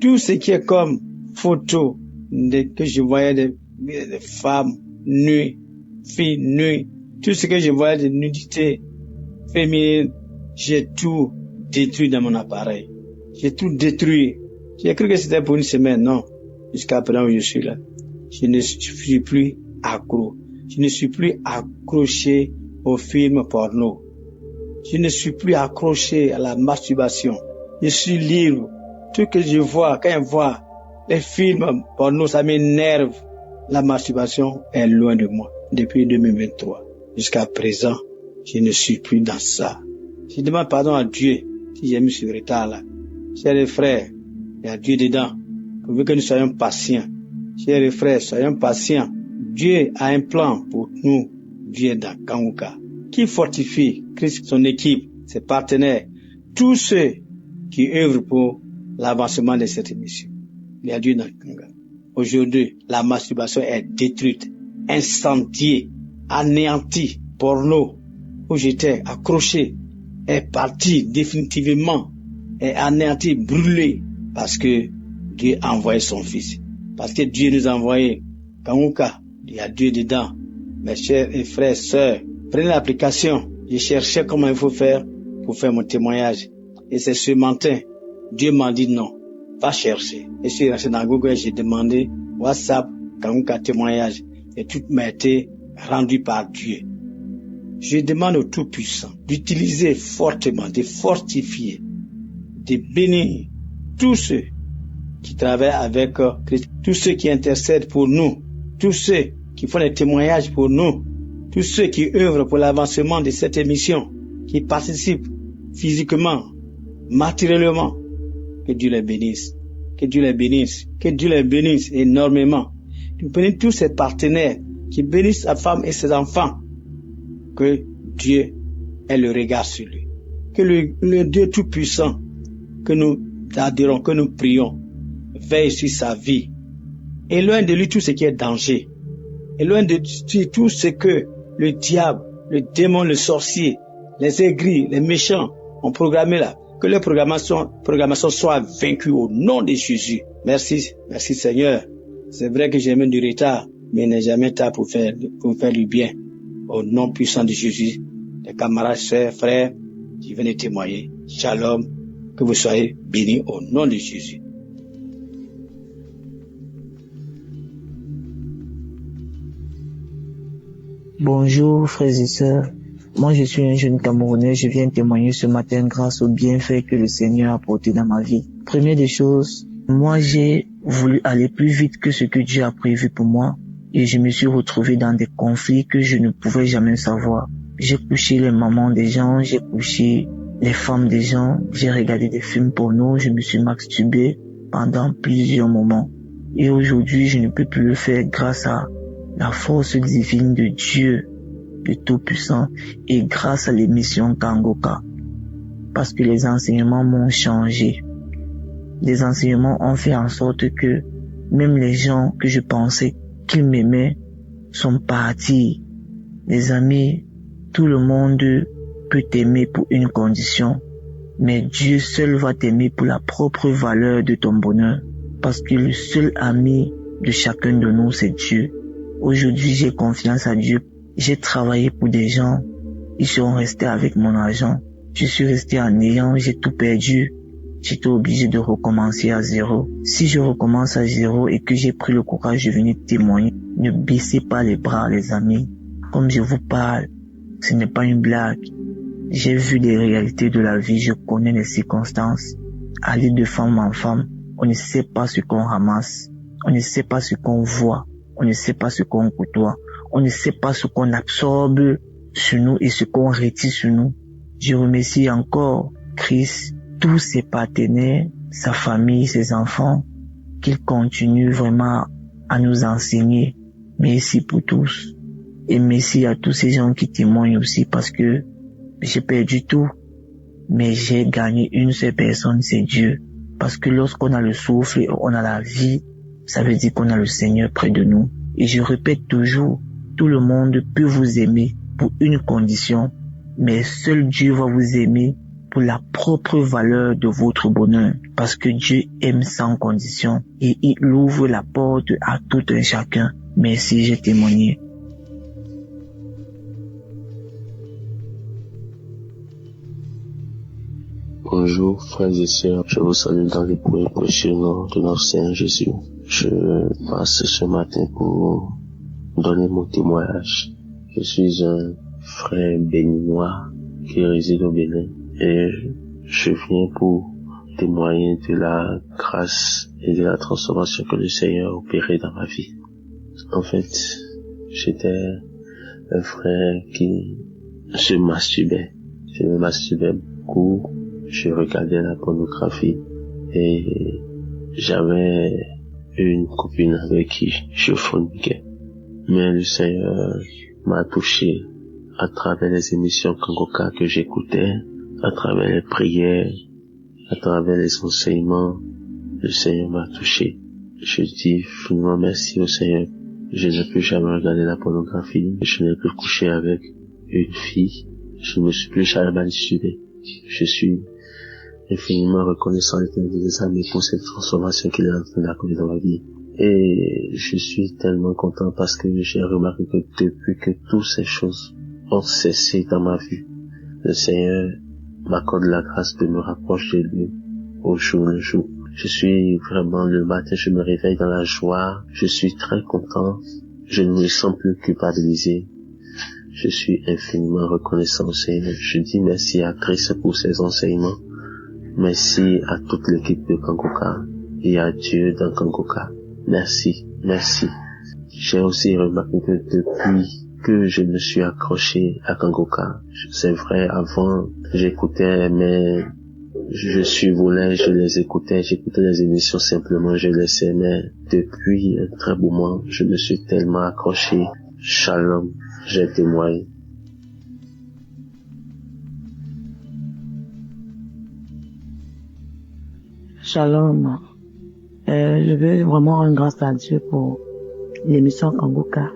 Speaker 14: tout ce qui est comme photo que je voyais des femmes nues, filles nues, tout ce que je voyais de nudité féminine, j'ai tout détruit dans mon appareil. J'ai tout détruit. J'ai cru que c'était pour une semaine, non. Jusqu'à présent où je suis là. Je ne suis plus accro. Je ne suis plus accroché aux films porno. Je ne suis plus accroché à la masturbation. Je suis libre. Tout que je vois, quand je vois les films porno, ça m'énerve. La masturbation est loin de moi depuis 2023. Jusqu'à présent, je ne suis plus dans ça. Je demande pardon à Dieu si j'ai mis ce retard-là. Chers frères, il y a Dieu dedans. Pour que nous soyons patients. Chers frères, soyons patients. Dieu a un plan pour nous. Dieu est dans Kanguka. Qui fortifie Christ, son équipe, ses partenaires, tous ceux qui œuvrent pour l'avancement de cette mission. Il y a Dieu dans Kanguka. Aujourd'hui, la masturbation est détruite, incendiée, anéantie. Porno, où j'étais accroché, est parti définitivement, est anéanti, brûlé, parce que Dieu a envoyé son Fils. Parce que Dieu nous a envoyé Kanguka, il y a Dieu dedans. Mes chers et frères, sœurs, prenez l'application. Je cherchais comment il faut faire pour faire mon témoignage. Et c'est ce matin, Dieu m'a dit non, va chercher. Et je suis resté dans Google, j'ai demandé WhatsApp, Kanguka témoignage. Et tout m'a été rendu par Dieu. Je demande au Tout-Puissant d'utiliser fortement, de fortifier, de bénir tous ceux qui travaillent avec Christ, tous ceux qui intercèdent pour nous, tous ceux qui font des témoignages pour nous, tous ceux qui œuvrent pour l'avancement de cette émission, qui participent physiquement, matériellement. Que Dieu les bénisse, que Dieu les bénisse, que Dieu les bénisse énormément. Nous bénissons tous ces partenaires qui bénissent sa femme et ses enfants. Que Dieu ait le regard sur lui. Que le Dieu Tout-Puissant, que nous adorons, que nous prions, veille sur sa vie. Éloigne de lui tout ce qui est danger. Éloigne de lui tout ce que le diable, le démon, le sorcier, les aigris, les méchants ont programmé là. Que leur programmation soit vaincue au nom de Jésus. Merci Seigneur. C'est vrai que j'ai même du retard, mais il n'est jamais tard pour faire du bien. Au nom puissant de Jésus, les camarades, sœurs, frères, qui viennent témoigner. Shalom, que vous soyez bénis au nom de Jésus.
Speaker 15: Bonjour frères et sœurs. Moi je suis un jeune Camerounais, je viens témoigner ce matin grâce aux bienfaits que le Seigneur a apportés dans ma vie. Première des choses, moi j'ai voulu aller plus vite que ce que Dieu a prévu pour moi. Et je me suis retrouvé dans des conflits que je ne pouvais jamais savoir. J'ai couché les mamans des gens, j'ai couché les femmes des gens, j'ai regardé des films porno, je me suis masturbé pendant plusieurs moments. Et aujourd'hui, je ne peux plus le faire grâce à la force divine de Dieu, le Tout-Puissant, et grâce à l'émission Kanguka. Parce que les enseignements m'ont changé. Les enseignements ont fait en sorte que même les gens que je pensais qu'ils m'aimaient sont partis. Les amis, tout le monde peut t'aimer pour une condition, mais Dieu seul va t'aimer pour la propre valeur de ton bonheur, parce que le seul ami de chacun de nous, c'est Dieu. Aujourd'hui, j'ai confiance à Dieu. J'ai travaillé pour des gens, ils sont restés avec mon argent. Je suis resté en néant, j'ai tout perdu. J'étais obligé de recommencer à zéro. Si je recommence à zéro et que j'ai pris le courage de venir témoigner, ne baissez pas les bras, les amis. Comme je vous parle, ce n'est pas une blague. J'ai vu des réalités de la vie, je connais les circonstances. Aller de femme en femme, on ne sait pas ce qu'on ramasse. On ne sait pas ce qu'on voit. On ne sait pas ce qu'on côtoie. On ne sait pas ce qu'on absorbe sur nous et ce qu'on retire sur nous. Je remercie encore Christ, tous ses partenaires, sa famille, ses enfants, qu'il continue vraiment à nous enseigner. Merci pour tous. Et merci à tous ces gens qui témoignent aussi parce que j'ai perdu tout. Mais j'ai gagné une seule personne, c'est Dieu. Parce que lorsqu'on a le souffle et on a la vie, ça veut dire qu'on a le Seigneur près de nous. Et je répète toujours, tout le monde peut vous aimer pour une condition, mais seul Dieu va vous aimer pour la propre valeur de votre bonheur. Parce que Dieu aime sans condition et il ouvre la porte à tout un chacun. Merci, j'ai témoigné.
Speaker 16: Bonjour frères et sœurs, je vous salue dans le précieux nom de notre Seigneur Jésus. Je passe ce matin pour donner mon témoignage. Je suis un frère béninois qui réside au Bénin et je viens pour témoigner de la grâce et de la transformation que le Seigneur a opéré dans ma vie. En fait, j'étais un frère qui se masturbait. Je me masturbais beaucoup, je regardais la pornographie et j'avais une copine avec qui je forniquais. Mais le Seigneur m'a touché à travers les émissions Kangoka que j'écoutais, à travers les prières, à travers les enseignements. Le Seigneur m'a touché. Je dis finalement merci au Seigneur. Je n'ai plus jamais regardé la pornographie. Je n'ai plus couché avec une fille. Je ne me suis plus jamais masturbé. Je suis infiniment reconnaissant des amis pour cette transformation qu'il est en train d'accomplir dans ma vie. Et je suis tellement content parce que j'ai remarqué que depuis que toutes ces choses ont cessé dans ma vie, le Seigneur m'accorde la grâce de me rapprocher de lui au jour le jour. Je suis vraiment, le matin, je me réveille dans la joie. Je suis très content. Je ne me sens plus culpabilisé. Je suis infiniment reconnaissant au Seigneur. Je dis merci à Christ pour ses enseignements. Merci à toute l'équipe de Kangoka et à Dieu dans Kangoka. Merci, merci. J'ai aussi remarqué que depuis que je me suis accroché à Kangoka, c'est vrai, avant, j'écoutais, mais je survolais, je les écoutais, j'écoutais les émissions simplement, je les aimais. Depuis un très beau moment, je me suis tellement accroché. Shalom, j'ai témoigné.
Speaker 15: Shalom. Je veux vraiment rendre grâce à Dieu pour l'émission Kangoka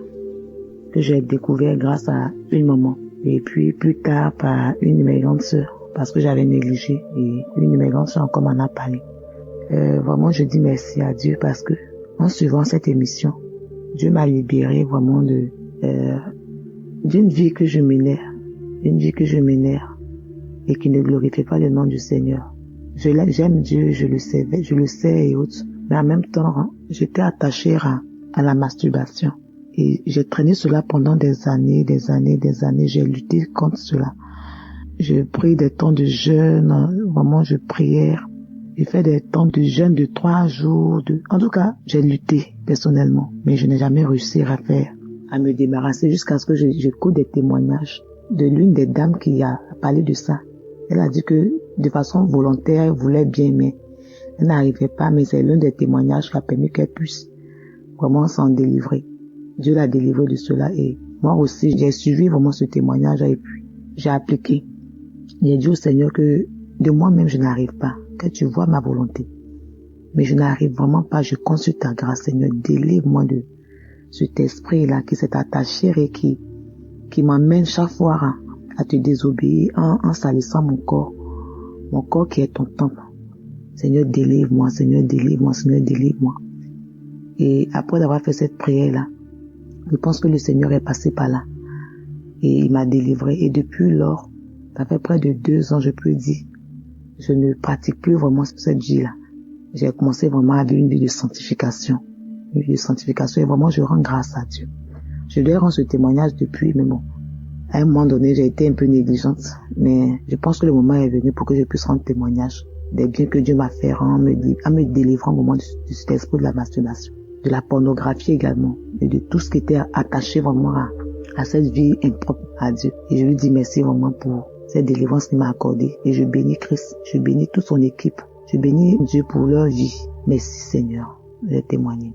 Speaker 15: que j'ai découvert grâce à une maman. Et puis plus tard par une de mes grandes sœurs, parce que j'avais négligé et une de mes grandes sœurs encore m'en a parlé. Vraiment je dis merci à Dieu parce que en suivant cette émission, Dieu m'a libéré vraiment d'une vie que je menais, et qui ne glorifiait pas le nom du Seigneur. J'aime Dieu, je le sais et autres, mais en même temps, j'étais attachée à la masturbation. Et j'ai traîné cela pendant des années, j'ai lutté contre cela. Je pris des temps de jeûne, vraiment je priais. J'ai fait des temps de jeûne de 3 jours. En tout cas, j'ai lutté personnellement, mais je n'ai jamais réussi à me débarrasser jusqu'à ce que j'écoute des témoignages de l'une des dames qui a parlé de ça. Elle a dit que de façon volontaire, elle voulait bien, mais elle n'arrivait pas, mais c'est l'un des témoignages qui a permis qu'elle puisse vraiment s'en délivrer. Dieu l'a délivré de cela et moi aussi, j'ai suivi vraiment ce témoignage et puis j'ai appliqué. J'ai dit au Seigneur que de moi-même, je n'arrive pas, que tu vois ma volonté. Mais je n'arrive vraiment pas, je consulte ta grâce, Seigneur, délivre-moi de cet esprit-là qui s'est attaché et qui m'emmène chaque fois à te désobéir en salissant mon corps qui est ton temple. Seigneur, délivre-moi, Seigneur, délivre-moi, Seigneur, délivre-moi. Et après avoir fait cette prière-là, je pense que le Seigneur est passé par là. Et il m'a délivré. Et depuis lors, ça fait près de 2 ans, je peux dire, je ne pratique plus vraiment cette vie-là. J'ai commencé vraiment à vivre une vie de sanctification. Une vie de sanctification. Et vraiment, je rends grâce à Dieu. Je lui ai rendu ce témoignage depuis, mais bon, à un moment donné, j'ai été un peu négligente. Mais je pense que le moment est venu pour que je puisse rendre témoignage des biens que Dieu m'a fait en me délivrant au moment de cet esprit de la masturbation, de la pornographie également, et de tout ce qui était attaché vraiment à cette vie impropre à Dieu. Et je lui dis merci vraiment pour cette délivrance qu'il m'a accordée. Et je bénis Christ, je bénis toute son équipe, je bénis Dieu pour leur vie. Merci Seigneur, j'ai témoigné.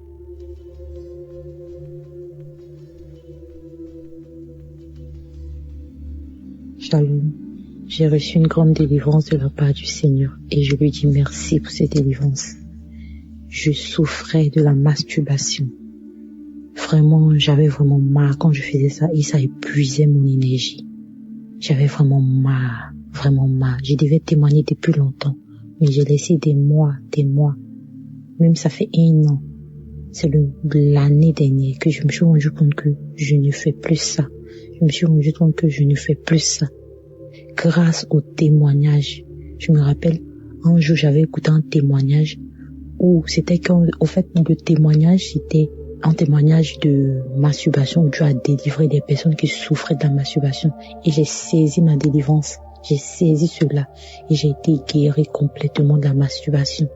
Speaker 17: Shalom. J'ai reçu une grande délivrance de la part du Seigneur et je lui dis merci pour cette délivrance. Je souffrais de la masturbation. Vraiment, j'avais vraiment marre quand je faisais ça et ça épuisait mon énergie. J'avais vraiment marre. Je devais témoigner depuis longtemps, mais j'ai laissé des mois. Même ça fait 1 an. C'est l'année dernière que je me suis rendu compte que je ne fais plus ça. Grâce au témoignage. Je me rappelle, un jour j'avais écouté un témoignage où c'était au fait le témoignage c'était un témoignage de masturbation où Dieu a délivré des personnes qui souffraient de la masturbation et j'ai saisi ma délivrance J'ai saisi cela et j'ai été guérie complètement de la masturbation.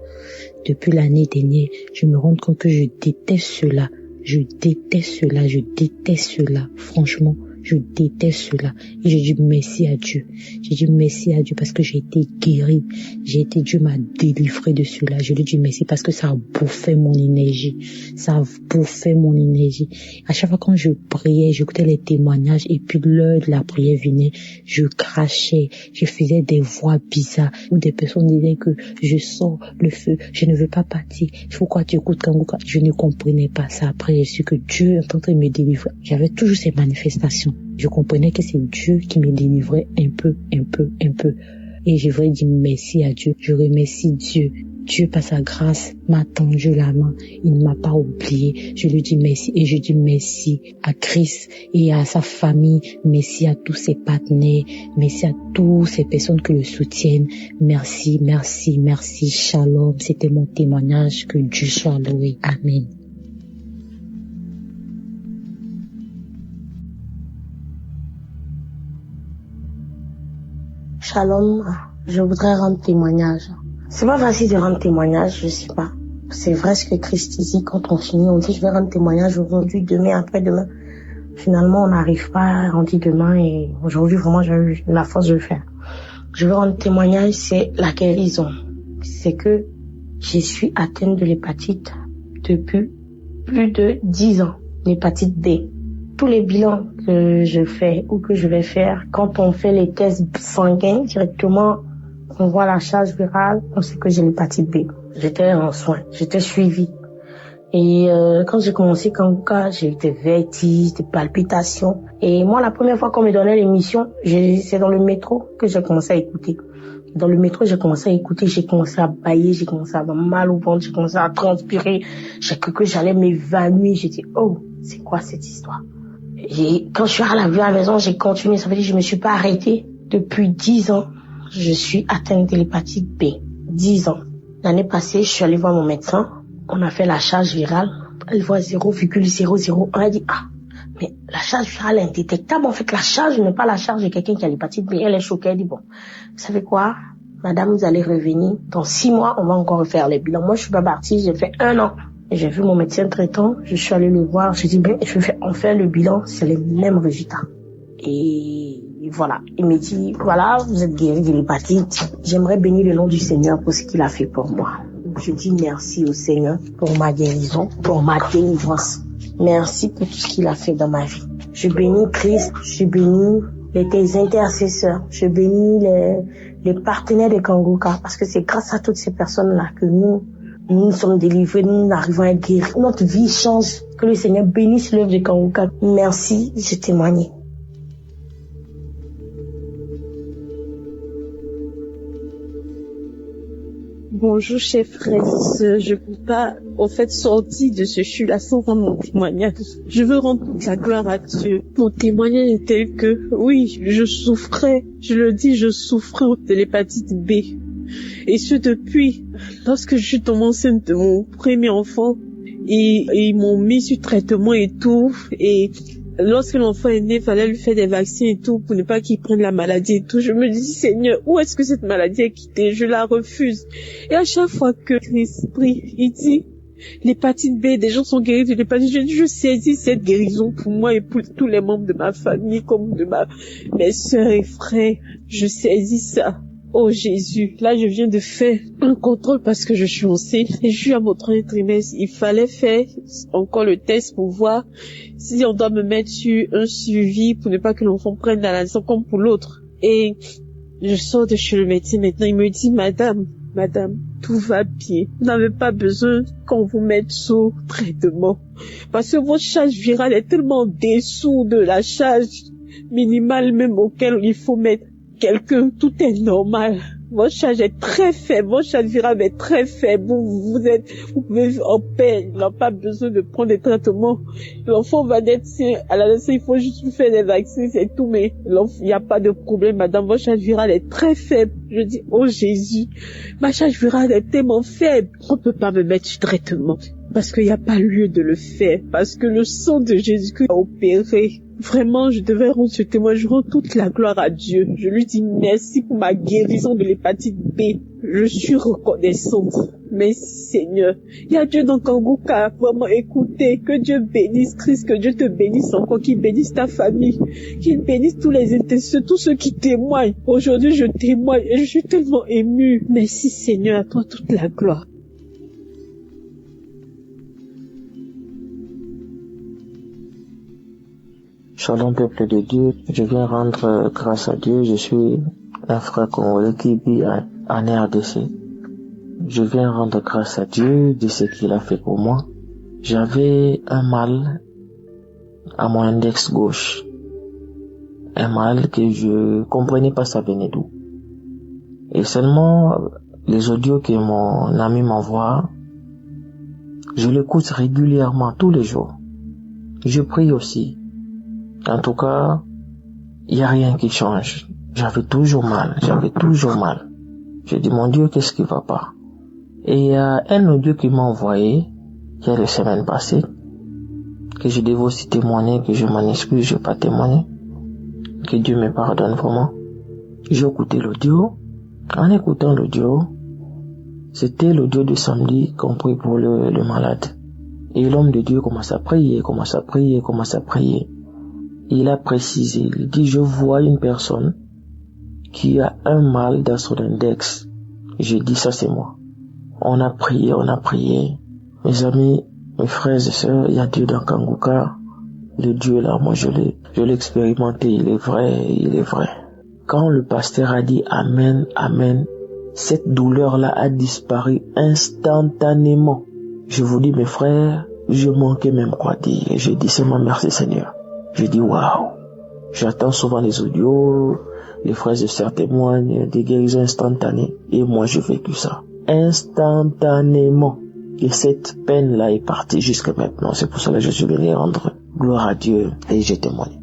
Speaker 17: Depuis l'année dernière, je me rends compte que je déteste cela. Je déteste cela. Franchement, je déteste cela. Et j'ai dit merci à Dieu. J'ai dit merci à Dieu parce que j'ai été guérie. Dieu m'a délivré de cela. Je lui dis merci parce que ça a bouffé mon énergie. À chaque fois quand je priais, j'écoutais les témoignages et puis l'heure de la prière venait, je crachais, je faisais des voix bizarres où des personnes disaient que je sors le feu, je ne veux pas partir. Pourquoi tu écoutes Kangoka? Je ne comprenais pas ça. Après, j'ai su que Dieu est en train de me délivrer. J'avais toujours ces manifestations. Je comprenais que c'est Dieu qui me délivrait un peu. Et je voudrais dire merci à Dieu. Je remercie Dieu. Dieu, par sa grâce, m'a tendu la main. Il ne m'a pas oublié. Je lui dis merci. Et je dis merci à Christ et à sa famille. Merci à tous ses partenaires. Merci à toutes ces personnes qui le soutiennent. Merci. Shalom. C'était mon témoignage. Que Dieu soit loué. Amen.
Speaker 18: Shalom, je voudrais rendre témoignage. C'est pas facile de rendre témoignage, je sais pas. C'est vrai ce que Christ dit, quand on finit, on dit je vais rendre témoignage aujourd'hui, demain, après-demain. Finalement, on n'arrive pas, on dit demain et aujourd'hui, vraiment, j'ai eu la force de le faire. Je veux rendre témoignage, c'est la guérison. C'est que je suis atteinte de l'hépatite depuis plus de 10 ans, l'hépatite B. Tous les bilans que je fais ou que je vais faire, quand on fait les tests sanguins, directement, on voit la charge virale, on sait que j'ai l'hépatite B. J'étais en soins, j'étais suivie. Et quand j'ai commencé Kangoka, j'ai eu des vertiges, des palpitations. Et moi, la première fois qu'on me donnait l'émission, c'est dans le métro que j'ai commencé à écouter. Dans le métro, j'ai commencé à écouter, j'ai commencé à bâiller, j'ai commencé à avoir mal au ventre, j'ai commencé à transpirer. J'ai cru que j'allais m'évanouir. J'ai dit, oh, c'est quoi cette histoire? Et quand je suis arrivée à la maison, j'ai continué. Ça veut dire que je me suis pas arrêtée. Depuis 10 ans, je suis atteinte de l'hépatite B. 10 ans. L'année passée, je suis allée voir mon médecin. On a fait la charge virale. Elle voit 0,001. Elle dit, ah, mais la charge virale est indétectable. En fait, la charge n'est pas la charge de quelqu'un qui a l'hépatite B. Elle est choquée. Elle dit, bon, vous savez quoi, madame, vous allez revenir. Dans 6 mois, on va encore refaire les bilans. Moi, je suis pas partie. J'ai fait 1 an. J'ai vu mon médecin traitant, je suis allée le voir, j'ai dit, ben, on fait le bilan, c'est les mêmes résultats. Et voilà, il me dit, voilà, vous êtes guéri de l'hépatite. J'aimerais bénir le nom du Seigneur pour ce qu'il a fait pour moi. Je dis merci au Seigneur pour ma guérison, pour ma délivrance. Merci pour tout ce qu'il a fait dans ma vie. Je bénis Christ, je bénis les intercesseurs, je bénis les partenaires de Kangoka, parce que c'est grâce à toutes ces personnes-là que nous sommes délivrés, nous arrivons à guérir. Notre vie change. Que le Seigneur bénisse l'œuvre de Kangoka. Merci, je témoigne.
Speaker 19: Bonjour, chers frères et sœurs. Je ne peux pas, en fait, sortir de ce chute-là sans rendre mon témoignage. Je veux rendre toute la gloire à Dieu. Mon témoignage est tel que, oui, je souffrais, je le dis, je souffrais de l'hépatite B. Et ce depuis, lorsque je suis tombée enceinte de mon premier enfant, et ils m'ont mis sur traitement et tout, et lorsque l'enfant est né, il fallait lui faire des vaccins et tout, pour ne pas qu'il prenne la maladie et tout. Je me dis, Seigneur, où est-ce que cette maladie est quittée? Je la refuse. Et à chaque fois que l'Esprit, il dit, l'hépatite B, des gens sont guéris de l'hépatite, je saisis cette guérison pour moi et pour tous les membres de ma famille, comme de mes sœurs et frères. Je saisis ça. Oh Jésus, là je viens de faire un contrôle parce que je suis enceinte et je suis à mon 3e trimestre. Il fallait faire encore le test pour voir si on doit me mettre sur un suivi pour ne pas que l'enfant prenne la naissance comme pour l'autre. Et je sors de chez le médecin maintenant, il me dit, madame, tout va bien. Vous n'avez pas besoin qu'on vous mette sous traitement. Parce que votre charge virale est tellement dessous de la charge minimale même auquel il faut mettre quelqu'un, tout est normal. Votre charge est très faible, votre charge virale est très faible. Vous pouvez en paix, il n'a pas besoin de prendre des traitements. L'enfant va naître à la naissance, il faut juste lui faire des vaccins, c'est tout, mais il n'y a pas de problème, madame, votre charge virale est très faible. Je dis, oh Jésus, ma charge virale est tellement faible, on ne peut pas me mettre sur traitement. parce qu'il n'y a pas lieu de le faire, parce que le sang de Jésus-Christ a opéré. Vraiment, je devais rendre ce témoignage, je rends toute la gloire à Dieu. Je lui dis merci pour ma guérison de l'hépatite B. Je suis reconnaissante. Merci Seigneur. Il y a Dieu dans Kanguka. Vraiment, écoutez, que Dieu bénisse Christ, que Dieu te bénisse encore, qu'il bénisse ta famille, qu'il bénisse tous les intéressés, tous ceux qui témoignent. Aujourd'hui, je témoigne et je suis tellement émue. Merci Seigneur, à toi toute la gloire.
Speaker 15: Shalom peuple de Dieu, je viens rendre grâce à Dieu, je suis un frère congolais qui vit en RDC. Je viens rendre grâce à Dieu de ce qu'il a fait pour moi. J'avais un mal à mon index gauche, un mal que je comprenais pas ça venait d'où. Et seulement les audios que mon ami m'envoie, je l'écoute régulièrement tous les jours. Je prie aussi. En tout cas, il n'y a rien qui change. J'avais toujours mal. Je dis, mon Dieu, qu'est-ce qui va pas? Et il y a un audio qui m'a envoyé, il y a les semaines passées, que je devais aussi témoigner, que je m'en excuse, je ne vais pas témoigner. Que Dieu me pardonne vraiment. J'ai écouté l'audio. En écoutant l'audio, c'était l'audio de samedi qu'on prie pour le malade. Et l'homme de Dieu commence à prier. Il a précisé, il dit, je vois une personne qui a un mal dans son index. J'ai dit, ça c'est moi. On a prié. Mes amis, mes frères et sœurs, il y a Dieu dans Kanguka. Le Dieu là, moi je l'ai expérimenté, il est vrai. Quand le pasteur a dit Amen, Amen, cette douleur-là a disparu instantanément. Je vous dis, mes frères, je manquais même quoi dire. Je dis seulement merci Seigneur. Je dis waouh. J'attends souvent les audios, les frères et sœurs témoignent des guérisons instantanées. Et moi, j'ai vécu ça. Instantanément. Et cette peine-là est partie jusqu'à maintenant. C'est pour cela que je suis venu rendre gloire à Dieu et j'ai témoigné.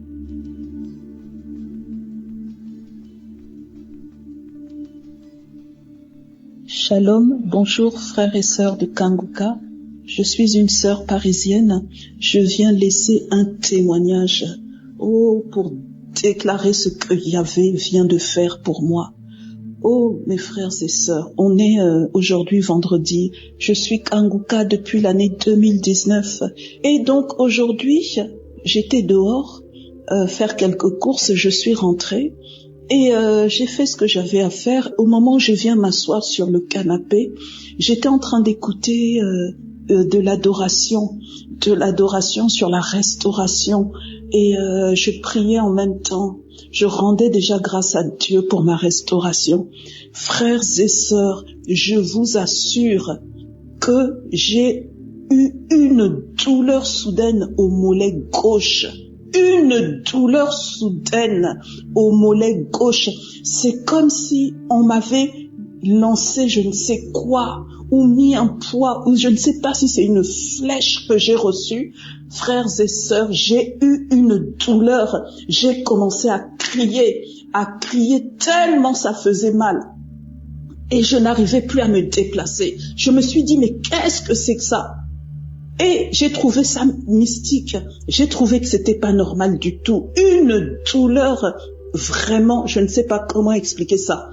Speaker 20: Shalom, bonjour frères et sœurs de Kanguka. Je suis une sœur parisienne. Je viens laisser un témoignage pour déclarer ce que Yahvé vient de faire pour moi. Oh, mes frères et sœurs, on est aujourd'hui vendredi. Je suis Kanguka depuis l'année 2019. Et donc aujourd'hui, j'étais dehors faire quelques courses. Je suis rentrée et j'ai fait ce que j'avais à faire. Au moment où je viens m'asseoir sur le canapé, j'étais en train d'écouter de l'adoration sur la restauration et je priais en même temps. Je rendais déjà grâce à Dieu pour ma restauration. Frères et sœurs, je vous assure que j'ai eu une douleur soudaine au mollet gauche. Une douleur soudaine au mollet gauche. C'est comme si on m'avait lancé je ne sais quoi, ou mis un poids, ou je ne sais pas si c'est une flèche que j'ai reçue. Frères et sœurs, j'ai eu une douleur. J'ai commencé à crier tellement ça faisait mal. Et je n'arrivais plus à me déplacer. Je me suis dit, mais qu'est-ce que c'est que ça? Et j'ai trouvé ça mystique. J'ai trouvé que c'était pas normal du tout. Une douleur, vraiment, je ne sais pas comment expliquer ça.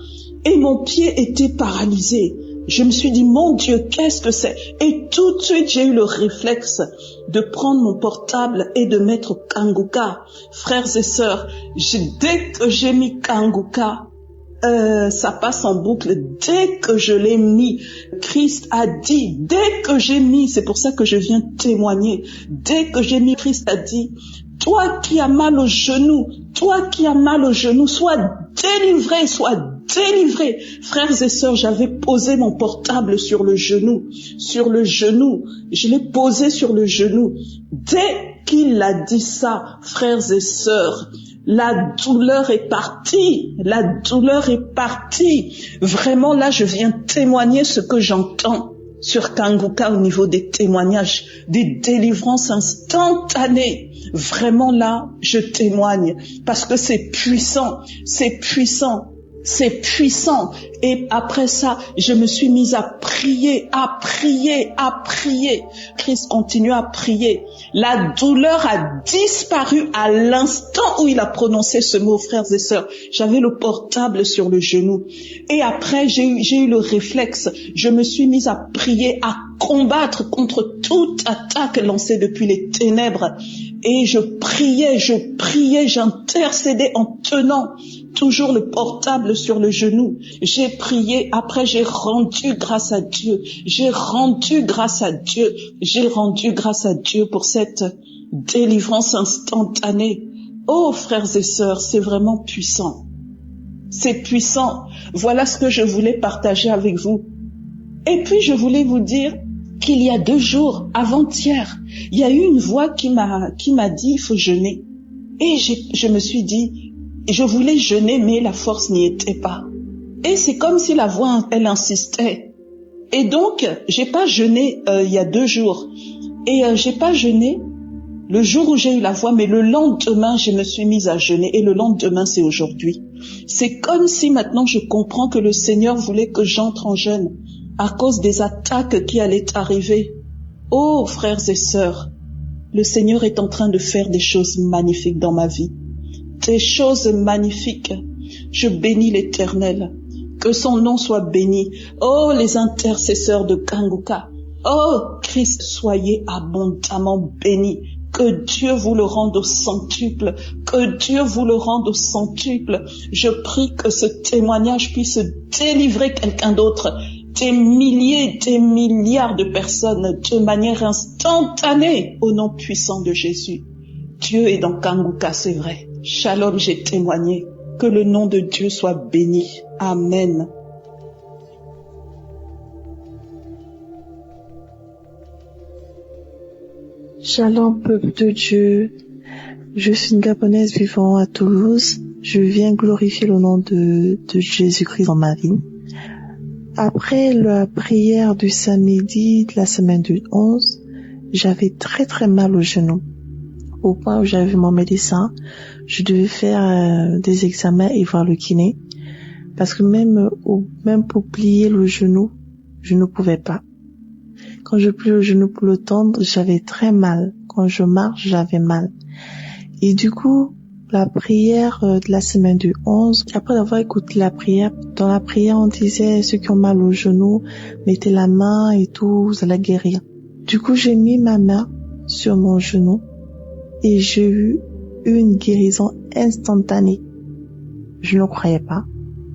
Speaker 20: Et mon pied était paralysé. Je me suis dit, mon Dieu, qu'est-ce que c'est? Et tout de suite, j'ai eu le réflexe de prendre mon portable et de mettre Kanguka. Frères et sœurs, dès que j'ai mis Kanguka, ça passe en boucle. Dès que je l'ai mis, Christ a dit, dès que j'ai mis, c'est pour ça que je viens témoigner, dès que j'ai mis, Christ a dit, toi qui as mal au genou, sois délivré, Frères et sœurs, j'avais posé mon portable sur le genou, je l'ai posé sur le genou. Dès qu'il a dit ça, frères et sœurs, la douleur est partie. Vraiment, là, je viens témoigner ce que j'entends sur Kanguka au niveau des témoignages, des délivrances instantanées. Vraiment, là, je témoigne parce que c'est puissant. C'est puissant. Et après ça, je me suis mise à prier. Christ continue à prier. La douleur a disparu à l'instant où il a prononcé ce mot, frères et sœurs. J'avais le portable sur le genou. Et après, j'ai eu le réflexe. Je me suis mise à prier, à combattre contre toute attaque lancée depuis les ténèbres. Et je priais, j'intercédais en tenant toujours le portable sur le genou. J'ai prié, après j'ai rendu grâce à Dieu. J'ai rendu grâce à Dieu pour cette délivrance instantanée. Oh, frères et sœurs, c'est vraiment puissant. C'est puissant. Voilà ce que je voulais partager avec vous. Et puis je voulais vous dire qu'il y a 2 jours, avant-hier, il y a eu une voix qui m'a dit il faut jeûner. Et je me suis dit, je voulais jeûner, mais la force n'y était pas. Et c'est comme si la voix, elle insistait. Et donc, j'ai pas jeûné il y a 2 jours. Et j'ai pas jeûné le jour où j'ai eu la voix, mais le lendemain, je me suis mise à jeûner. Et le lendemain, c'est aujourd'hui. C'est comme si maintenant je comprends que le Seigneur voulait que j'entre en jeûne à cause des attaques qui allaient arriver. Oh, frères et sœurs, le Seigneur est en train de faire des choses magnifiques dans ma vie. Des choses magnifiques. Je bénis l'Éternel. Que son nom soit béni. Oh, les intercesseurs de Kanguka. Oh, Christ, soyez abondamment bénis. Que Dieu vous le rende au centuple. Que Dieu vous le rende au centuple. Je prie que ce témoignage puisse délivrer quelqu'un d'autre. Des milliers, des milliards de personnes de manière instantanée au nom puissant de Jésus. Dieu est dans Kanguka, c'est vrai. Shalom, j'ai témoigné. Que le nom de Dieu soit béni. Amen.
Speaker 4: Shalom, peuple de Dieu. Je suis une Gabonaise vivant à Toulouse. Je viens glorifier le nom de Jésus-Christ dans ma vie. Après la prière du samedi de la semaine du 11, j'avais très très mal au genou. Au point où j'avais vu mon médecin, je devais faire des examens et voir le kiné. Parce que même pour plier le genou, je ne pouvais pas. Quand je plie le genou pour le tendre, j'avais très mal. Quand je marche, j'avais mal. Et du coup, la prière de la semaine du 11, après avoir écouté la prière, dans la prière, on disait ceux qui ont mal au genou, mettez la main et tout, vous allez guérir. Du coup, j'ai mis ma main sur mon genou et j'ai eu une guérison instantanée. Je ne croyais pas.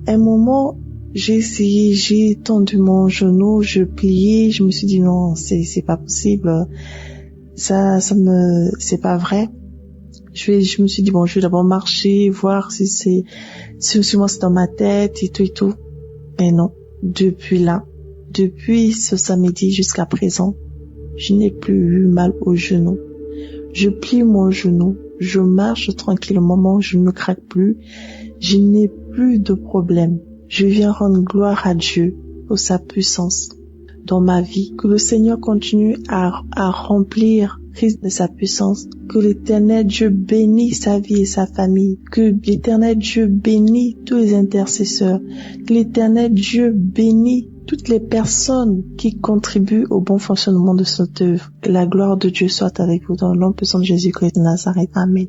Speaker 4: À un moment, j'ai essayé, j'ai tendu mon genou, je pliais, je me suis dit non, c'est pas possible. C'est pas vrai. Je me suis dit bon, je vais d'abord marcher, voir si moi c'est dans ma tête et tout. Mais non, depuis ce samedi jusqu'à présent, je n'ai plus eu mal au genou. Je plie mon genou, je marche tranquillement, je ne craque plus, je n'ai plus de problème. Je viens rendre gloire à Dieu pour sa puissance dans ma vie. Que le Seigneur continue à remplir Christ de sa puissance. Que l'Éternel Dieu bénisse sa vie et sa famille. Que l'Éternel Dieu bénisse tous les intercesseurs. Que l'Éternel Dieu bénisse toutes les personnes qui contribuent au bon fonctionnement de cette œuvre. Que la gloire de Dieu soit avec vous dans le nom puissant de Jésus-Christ de Nazareth. Amen.